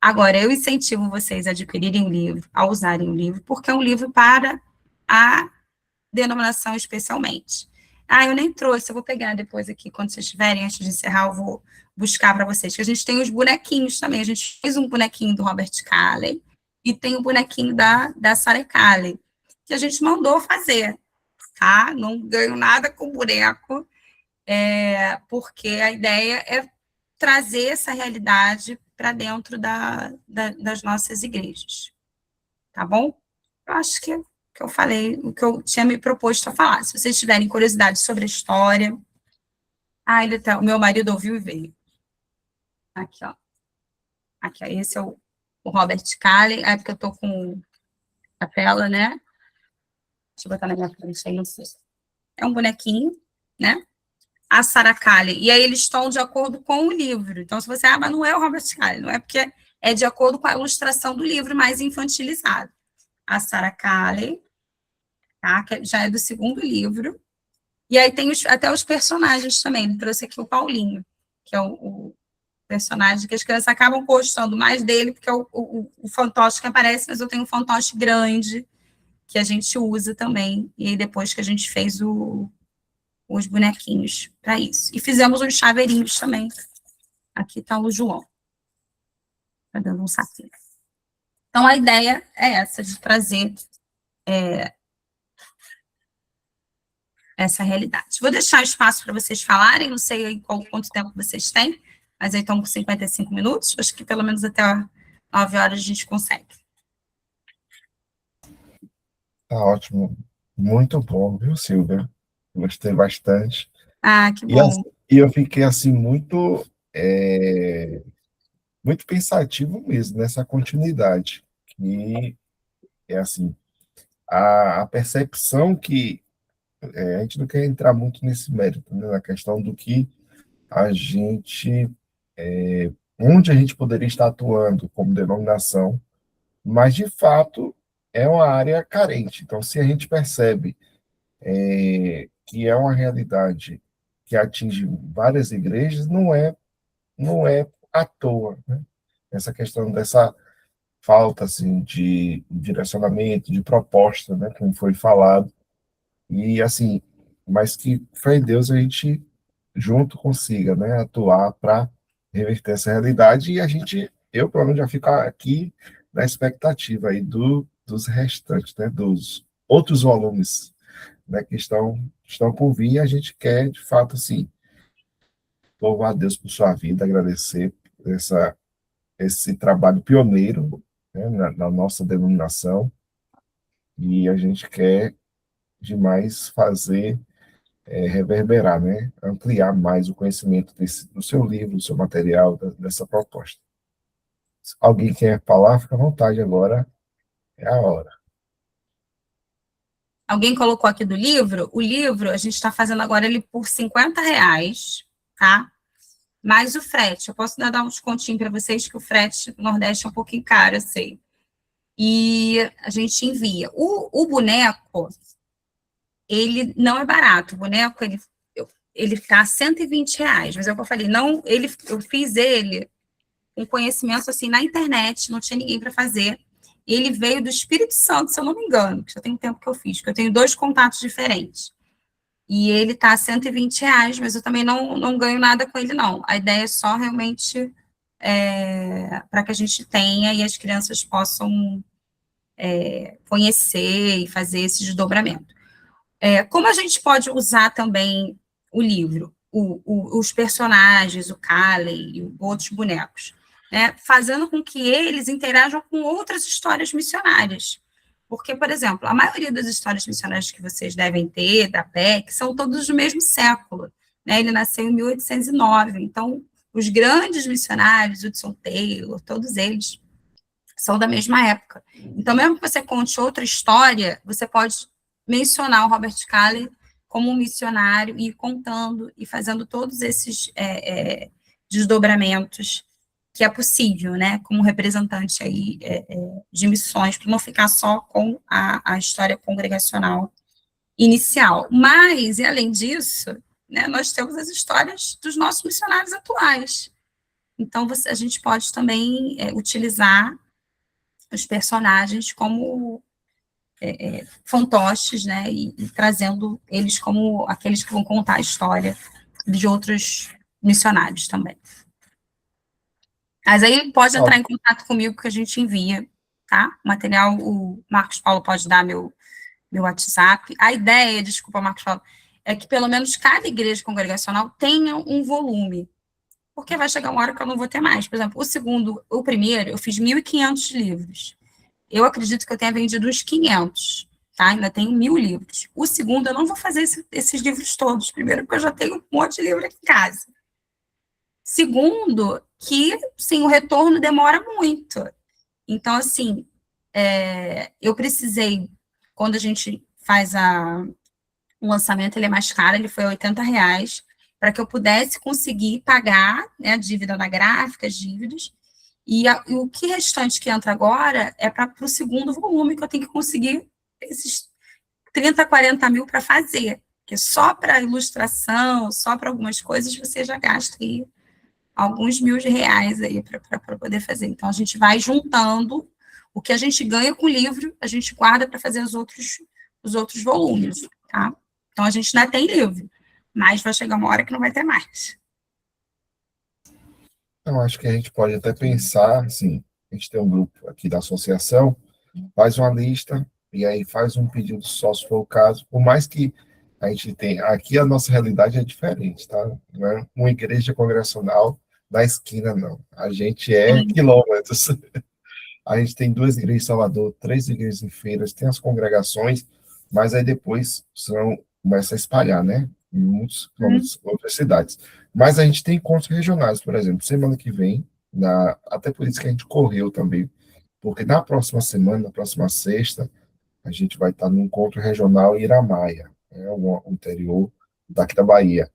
Agora, eu incentivo vocês a adquirirem o livro, a usarem o livro, porque é um livro para a denominação especialmente. Eu nem trouxe, eu vou pegar depois aqui, quando vocês estiverem, antes de encerrar, eu vou buscar para vocês, que a gente tem os bonequinhos também, a gente fez um bonequinho do Robert Calley, e tem o bonequinho da Sarah Calley, que a gente mandou fazer, tá? Não ganho nada com boneco, porque a ideia é trazer essa realidade para dentro das nossas igrejas, tá bom? Eu acho que eu falei o que eu tinha me proposto a falar. Se vocês tiverem curiosidade sobre a história... o meu marido ouviu e veio. Aqui, ó. Aqui, ó. Esse é o Robert Calley. É porque eu estou com a tela, né? Deixa eu botar na minha frente aí, não sei. É um bonequinho, né? A Sarah Calley. E aí eles estão de acordo com o livro. Então, se você... mas não é o Robert Calley. Não é porque é de acordo com a ilustração do livro, mais infantilizado. A Sarah Calley, tá? Que já é do segundo livro. E aí tem até os personagens também. Ele trouxe aqui o Paulinho, que é o personagem que as crianças acabam gostando mais dele, porque é o fantoche que aparece, mas eu tenho um fantoche grande, que a gente usa também. E aí depois que a gente fez os bonequinhos para isso. E fizemos uns chaveirinhos também. Aqui está o João. Está dando um saquinho. Então, a ideia é essa, de trazer essa realidade. Vou deixar espaço para vocês falarem, não sei aí quanto tempo vocês têm, mas aí estão com 55 minutos, acho que pelo menos até 9 horas a gente consegue. Tá ótimo. Muito bom, viu, Silvia? Gostei bastante. Que bom. E eu fiquei, assim, muito pensativo mesmo nessa continuidade, que é, assim, a percepção que... a gente não quer entrar muito nesse mérito, né, na questão do que a gente... onde a gente poderia estar atuando como denominação, mas, de fato, é uma área carente. Então, se a gente percebe que é uma realidade que atinge várias igrejas, não é à toa, né? Essa questão dessa falta, assim, de direcionamento, de proposta, né, como foi falado, e, assim, mas que, fé em Deus, a gente junto consiga, né, atuar para reverter essa realidade, e eu, pelo menos, já fico aqui na expectativa aí dos restantes, né, dos outros volumes, né, que estão por vir, e a gente quer, de fato, assim, louvar a Deus por sua vida, agradecer por esse trabalho pioneiro, né, na nossa denominação, e a gente quer demais fazer reverberar, né, ampliar mais o conhecimento do seu livro, do seu material, dessa proposta. Se alguém quer falar, fica à vontade agora, é a hora. Alguém colocou aqui do livro? O livro, a gente está fazendo agora ele por R$50, tá? Mais o frete. Eu posso dar um descontinho para vocês, que o frete do Nordeste é um pouquinho caro, eu sei. E a gente envia. O boneco, ele não é barato. O boneco, ele tá R$120, mas é o que eu falei, não, eu fiz ele com conhecimento, assim, na internet, não tinha ninguém para fazer. Ele veio do Espírito Santo, se eu não me engano, que já tem tempo que eu fiz, porque eu tenho 2 contatos diferentes. e ele está a R$ 120, mas eu também não ganho nada com ele, não. A ideia é só realmente para que a gente tenha e as crianças possam conhecer e fazer esse desdobramento. Como a gente pode usar também o livro, os personagens, o Calley e outros bonecos, né, fazendo com que eles interajam com outras histórias missionárias. Porque, por exemplo, a maioria das histórias missionárias que vocês devem ter, da PEC, são todos do mesmo século. Né? Ele nasceu em 1809, então, os grandes missionários, Hudson Taylor, todos eles, são da mesma época. Então, mesmo que você conte outra história, você pode mencionar o Robert Calley como um missionário e ir contando e fazendo todos esses desdobramentos que é possível, né, como representante aí de missões, para não ficar só com a história congregacional inicial. Mas, e além disso, né, nós temos as histórias dos nossos missionários atuais. Então, a gente pode também utilizar os personagens como fantoches, né, e trazendo eles como aqueles que vão contar a história de outros missionários também. Mas aí pode entrar em contato comigo que a gente envia, tá? O material, o Marcos Paulo pode dar meu WhatsApp. A ideia, desculpa, Marcos Paulo, é que pelo menos cada igreja congregacional tenha um volume, porque vai chegar uma hora que eu não vou ter mais. Por exemplo, o primeiro, eu fiz 1.500 livros. Eu acredito que eu tenha vendido uns 500, tá? Ainda tenho 1.000 livros. O segundo, eu não vou fazer esses livros todos. Primeiro, porque eu já tenho um monte de livro aqui em casa. Segundo, que, sim, o retorno demora muito. Então, assim, eu precisei, quando a gente faz o lançamento, ele é mais caro, ele foi R$ 80, para que eu pudesse conseguir pagar, né, a dívida na gráfica, as dívidas, e o que restante que entra agora é para o segundo volume, que eu tenho que conseguir esses 30, 40 mil para fazer, porque só para ilustração, só para algumas coisas, você já gasta aí alguns R$ 1.000 aí para poder fazer. Então, a gente vai juntando o que a gente ganha com o livro, a gente guarda para fazer os outros volumes, tá? Então, a gente ainda tem livro, mas vai chegar uma hora que não vai ter mais. Eu acho que a gente pode até pensar, assim, a gente tem um grupo aqui da associação, faz uma lista e aí faz um pedido só, se for o caso, por mais que a gente tenha, aqui a nossa realidade é diferente, tá? Não é uma igreja congregacional da esquina, não. A gente é quilômetros. A gente tem 2 igrejas em Salvador, 3 igrejas em Feiras, tem as congregações, mas aí depois começa a espalhar, né? Em muitas outras cidades. Mas a gente tem encontros regionais, por exemplo, semana que vem, até por isso que a gente correu também, porque na próxima semana, na próxima sexta, a gente vai estar no encontro regional em Iramaia, o interior daqui da Bahia.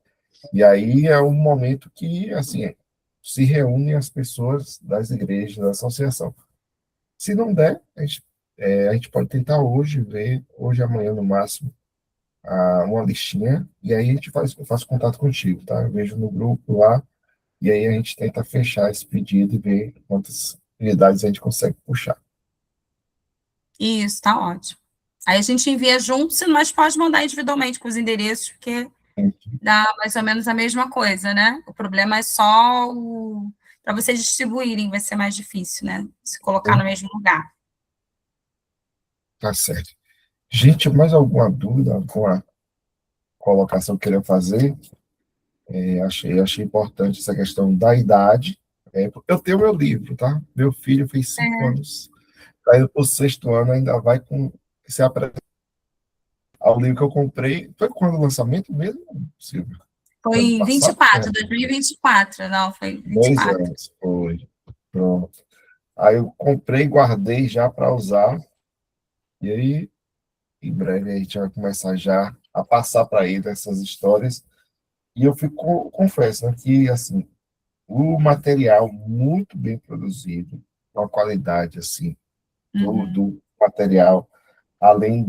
E aí é um momento que, assim, se reúnem as pessoas das igrejas, da associação. Se não der, a gente pode tentar hoje, ver, hoje, amanhã, no máximo, uma listinha, e aí eu faço contato contigo, tá? Eu vejo no grupo lá, e aí a gente tenta fechar esse pedido e ver quantas unidades a gente consegue puxar. Isso, tá ótimo. Aí a gente envia junto, mas pode mandar individualmente com os endereços, porque dá mais ou menos a mesma coisa, né? O problema é só para vocês distribuírem, vai ser mais difícil, né? Se colocar no mesmo lugar. Tá certo. Gente, mais alguma dúvida com a colocação que eu queria fazer? Achei importante essa questão da idade. Eu tenho meu livro, tá? Meu filho fez 5 anos, está indo para o 6º ano, ainda vai se apresentar ao livro que eu comprei. Foi quando o lançamento mesmo, Silvia? Foi em 2024, não, foi 2 24. anos, foi. Pronto. Aí eu comprei, guardei já para usar, e aí, em breve, a gente vai começar já a passar para ele essas histórias. E eu confesso, né, que, assim, o material muito bem produzido, com a qualidade, assim, do material, além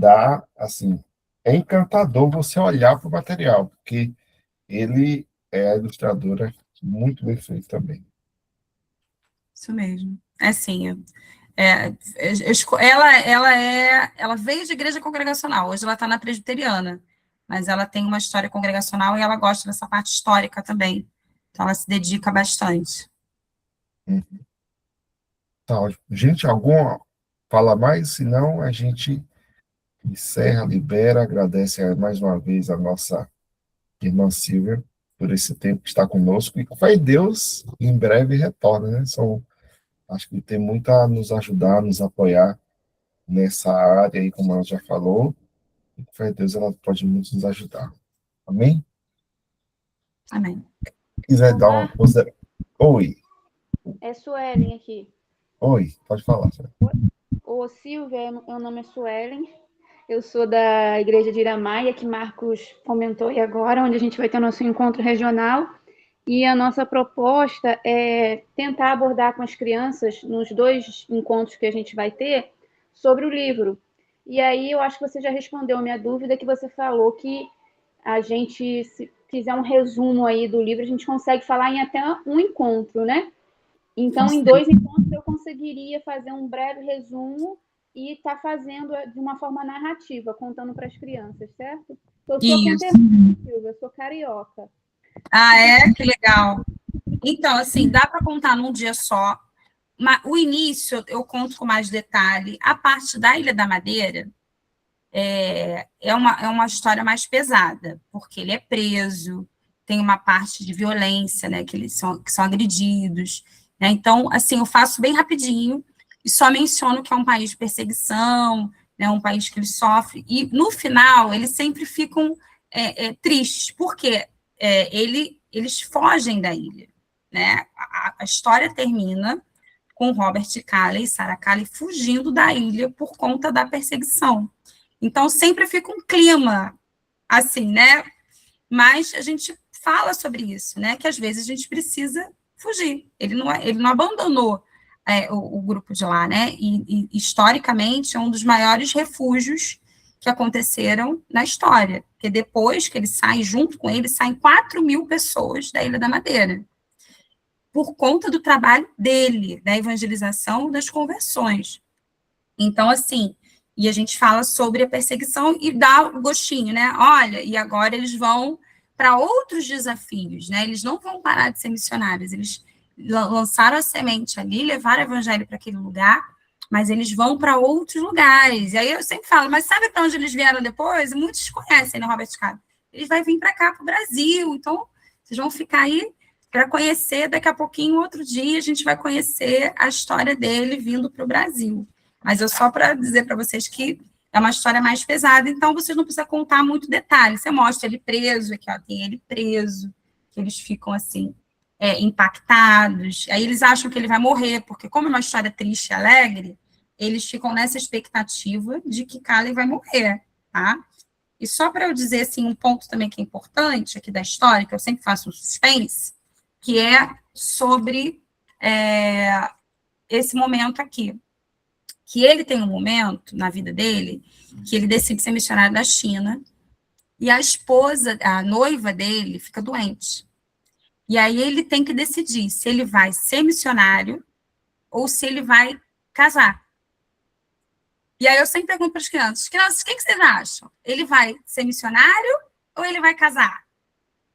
assim, é encantador você olhar para o material, porque ele é a ilustradora muito bem feito também. Isso mesmo. Assim, ela veio de igreja congregacional, hoje ela está na presbiteriana. mas ela tem uma história congregacional e ela gosta dessa parte histórica também. Então, ela se dedica bastante. Tá ótimo. Gente, alguma fala mais? Senão a gente encerra, libera, agradece mais uma vez a nossa irmã Silvia por esse tempo que está conosco, e com fé em Deus, em breve retorna, né? Acho que tem muito a nos ajudar, nos apoiar nessa área aí, como ela já falou, e com fé em Deus ela pode muito nos ajudar. Amém? Amém. Se quiser dar uma coisa... Oi, É Suelen aqui. pode falar. Ô, Silvia, meu nome é Suelen. Eu sou da Igreja de Iramaia, que Marcos comentou aí agora, onde a gente vai ter o nosso encontro regional. E a nossa proposta é tentar abordar com as crianças, nos 2 encontros que a gente vai ter, sobre o livro. E aí eu acho que você já respondeu a minha dúvida, que você falou que a gente, se fizer um resumo aí do livro, a gente consegue falar em até um encontro, né? Então, em 2 encontros, eu conseguiria fazer um breve resumo e estar fazendo de uma forma narrativa, contando para as crianças, certo? Eu sou conterrânea, Silvia, eu sou carioca. Ah, é? Que legal. Então, assim, dá para contar num dia só. O início eu conto com mais detalhe. A parte da Ilha da Madeira é uma história mais pesada, porque ele é preso, tem uma parte de violência, né, que são agredidos, né? Então, assim, eu faço bem rapidinho e só menciono que é um país de perseguição, né, um país que ele sofre, e no final eles sempre ficam tristes, porque eles fogem da ilha, né? A história termina com Robert Calley e Sarah Calley fugindo da ilha por conta da perseguição. Então, sempre fica um clima, assim, né? Mas a gente fala sobre isso, né? Que às vezes a gente precisa fugir. Ele não abandonou o grupo de lá, né? E historicamente, é um dos maiores refúgios que aconteceram na história. Porque depois que ele sai, junto com ele, saem 4.000 pessoas da Ilha da Madeira, por conta do trabalho dele, da evangelização, das conversões. Então, assim, e a gente fala sobre a perseguição e dá o gostinho, né? Olha, e agora eles vão para outros desafios, né? Eles não vão parar de ser missionários, eles lançaram a semente ali, levaram o evangelho para aquele lugar, mas eles vão para outros lugares. E aí eu sempre falo, mas sabe para onde eles vieram depois? Muitos conhecem, né, Robert Calley? Eles vão vir para cá, para o Brasil, então vocês vão ficar aí para conhecer, daqui a pouquinho, outro dia, a gente vai conhecer a história dele vindo para o Brasil. Mas eu só para dizer para vocês que é uma história mais pesada, então vocês não precisam contar muito detalhe. Você mostra ele preso, aqui ó, tem ele preso, que eles ficam assim, impactados, aí eles acham que ele vai morrer, porque como é uma história triste e alegre, eles ficam nessa expectativa de que Calley vai morrer, tá? E só para eu dizer, assim, um ponto também que é importante aqui da história, que eu sempre faço um suspense, que é sobre esse momento aqui, que ele tem um momento na vida dele, que ele decide ser missionário da China, e a noiva dele, fica doente. E aí ele tem que decidir se ele vai ser missionário ou se ele vai casar. E aí eu sempre pergunto para as crianças, o que vocês acham? Ele vai ser missionário ou ele vai casar?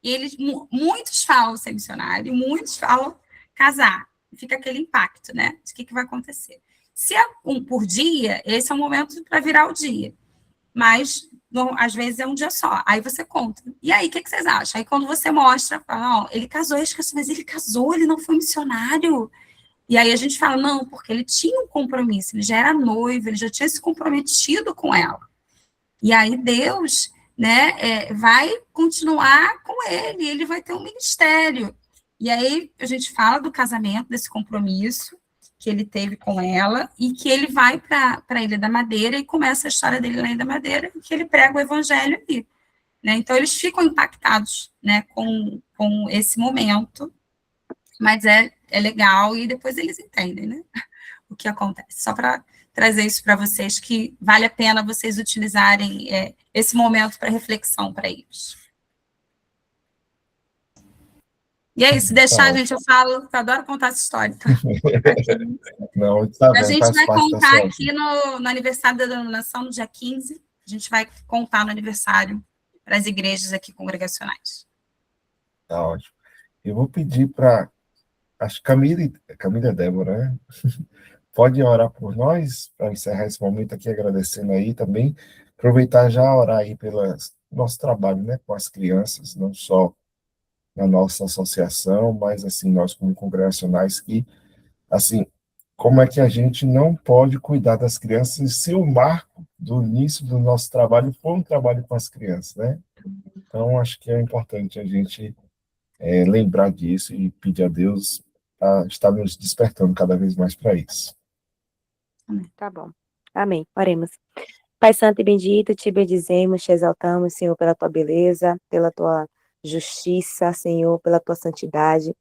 E muitos falam ser missionário, muitos falam casar. Fica aquele impacto, né? De que vai acontecer. Se é um por dia, esse é o momento para virar o dia. Mas, às vezes, é um dia só. Aí você conta. E aí, o que vocês acham? Aí, quando você mostra, fala, ele casou, mas ele casou, ele não foi missionário. E aí a gente fala, não, porque ele tinha um compromisso, ele já era noivo, ele já tinha se comprometido com ela. E aí Deus, né, vai continuar com ele vai ter um ministério. E aí a gente fala do casamento, desse compromisso que ele teve com ela, e que ele vai para a Ilha da Madeira, e começa a história dele na Ilha da Madeira, e que ele prega o evangelho ali. Né? Então, eles ficam impactados, né, com esse momento, mas é legal, e depois eles entendem, né, o que acontece. Só para trazer isso para vocês, que vale a pena vocês utilizarem esse momento para reflexão para eles. E é isso, se deixar, gente, eu falo, eu adoro contar essa história. Tá? Não, tá bem, a gente vai contar aqui no aniversário da denominação, no dia 15, a gente vai contar no aniversário para as igrejas aqui congregacionais. Tá ótimo. Eu vou pedir para, acho que Camila e Débora, né? Pode orar por nós, para encerrar esse momento aqui, agradecendo aí também. Aproveitar já orar aí pelo nosso trabalho, né, com as crianças, não só na nossa associação, mas assim, nós como congregacionais que, assim, como é que a gente não pode cuidar das crianças se o marco do início do nosso trabalho for um trabalho com as crianças, né? Então, acho que é importante a gente lembrar disso e pedir a Deus para estar nos despertando cada vez mais para isso. Tá bom. Amém. Oremos. Pai Santo e bendito, te bendizemos, te exaltamos, Senhor, pela tua beleza, pela tua justiça, Senhor, pela tua santidade.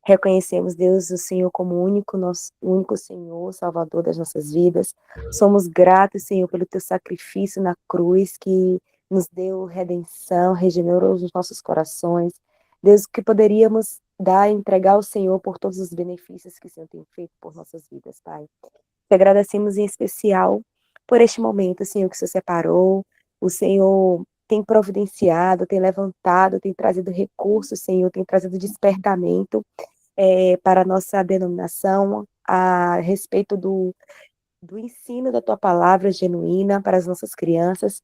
Reconhecemos, Deus, o Senhor como o único Senhor, Salvador das nossas vidas. Somos gratos, Senhor, pelo teu sacrifício na cruz, que nos deu redenção, regenerou os nossos corações. Deus, que poderíamos dar, entregar ao Senhor por todos os benefícios que o Senhor tem feito por nossas vidas, Pai. Te agradecemos em especial por este momento, Senhor, que o Senhor separou, o Senhor tem providenciado, tem levantado, tem trazido recursos, Senhor, tem trazido despertamento para a nossa denominação, a respeito do ensino da tua palavra genuína para as nossas crianças,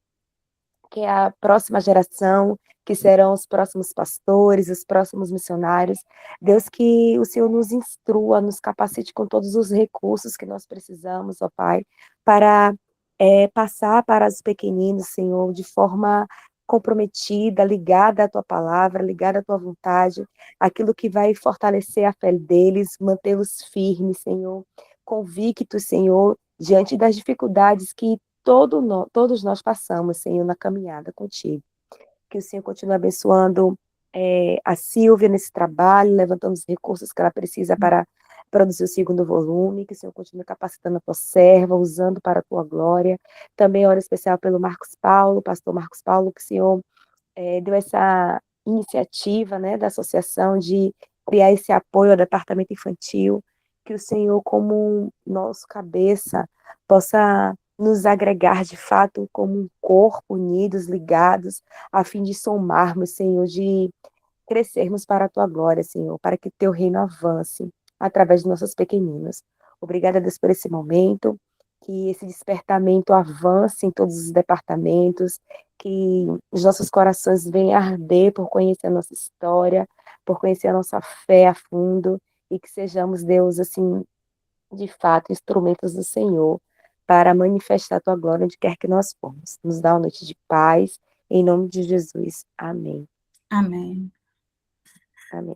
que é a próxima geração, que serão os próximos pastores, os próximos missionários. Deus, que o Senhor nos instrua, nos capacite com todos os recursos que nós precisamos, ó Pai, para passar para os pequeninos, Senhor, de forma comprometida, ligada à tua palavra, ligada à tua vontade, aquilo que vai fortalecer a fé deles, mantê-los firmes, Senhor, convictos, Senhor, diante das dificuldades que todos nós passamos, Senhor, na caminhada contigo. Que o Senhor continue abençoando a Silvia nesse trabalho, levantando os recursos que ela precisa para produzir o segundo volume, que o Senhor continue capacitando a tua serva, usando para a tua glória. Também oro especial pelo Marcos Paulo, pastor Marcos Paulo, que o Senhor deu essa iniciativa, né, da associação de criar esse apoio ao departamento infantil, que o Senhor, como nosso cabeça, possa nos agregar de fato como um corpo, unidos, ligados, a fim de somarmos, Senhor, de crescermos para a tua glória, Senhor, para que teu reino avance através de nossos pequeninos. Obrigada, Deus, por esse momento, que esse despertamento avance em todos os departamentos, que os nossos corações venham arder por conhecer a nossa história, por conhecer a nossa fé a fundo, e que sejamos, Deus, assim, de fato, instrumentos do Senhor para manifestar a tua glória onde quer que nós formos. Nos dá uma noite de paz, em nome de Jesus. Amém. Amém. Amém.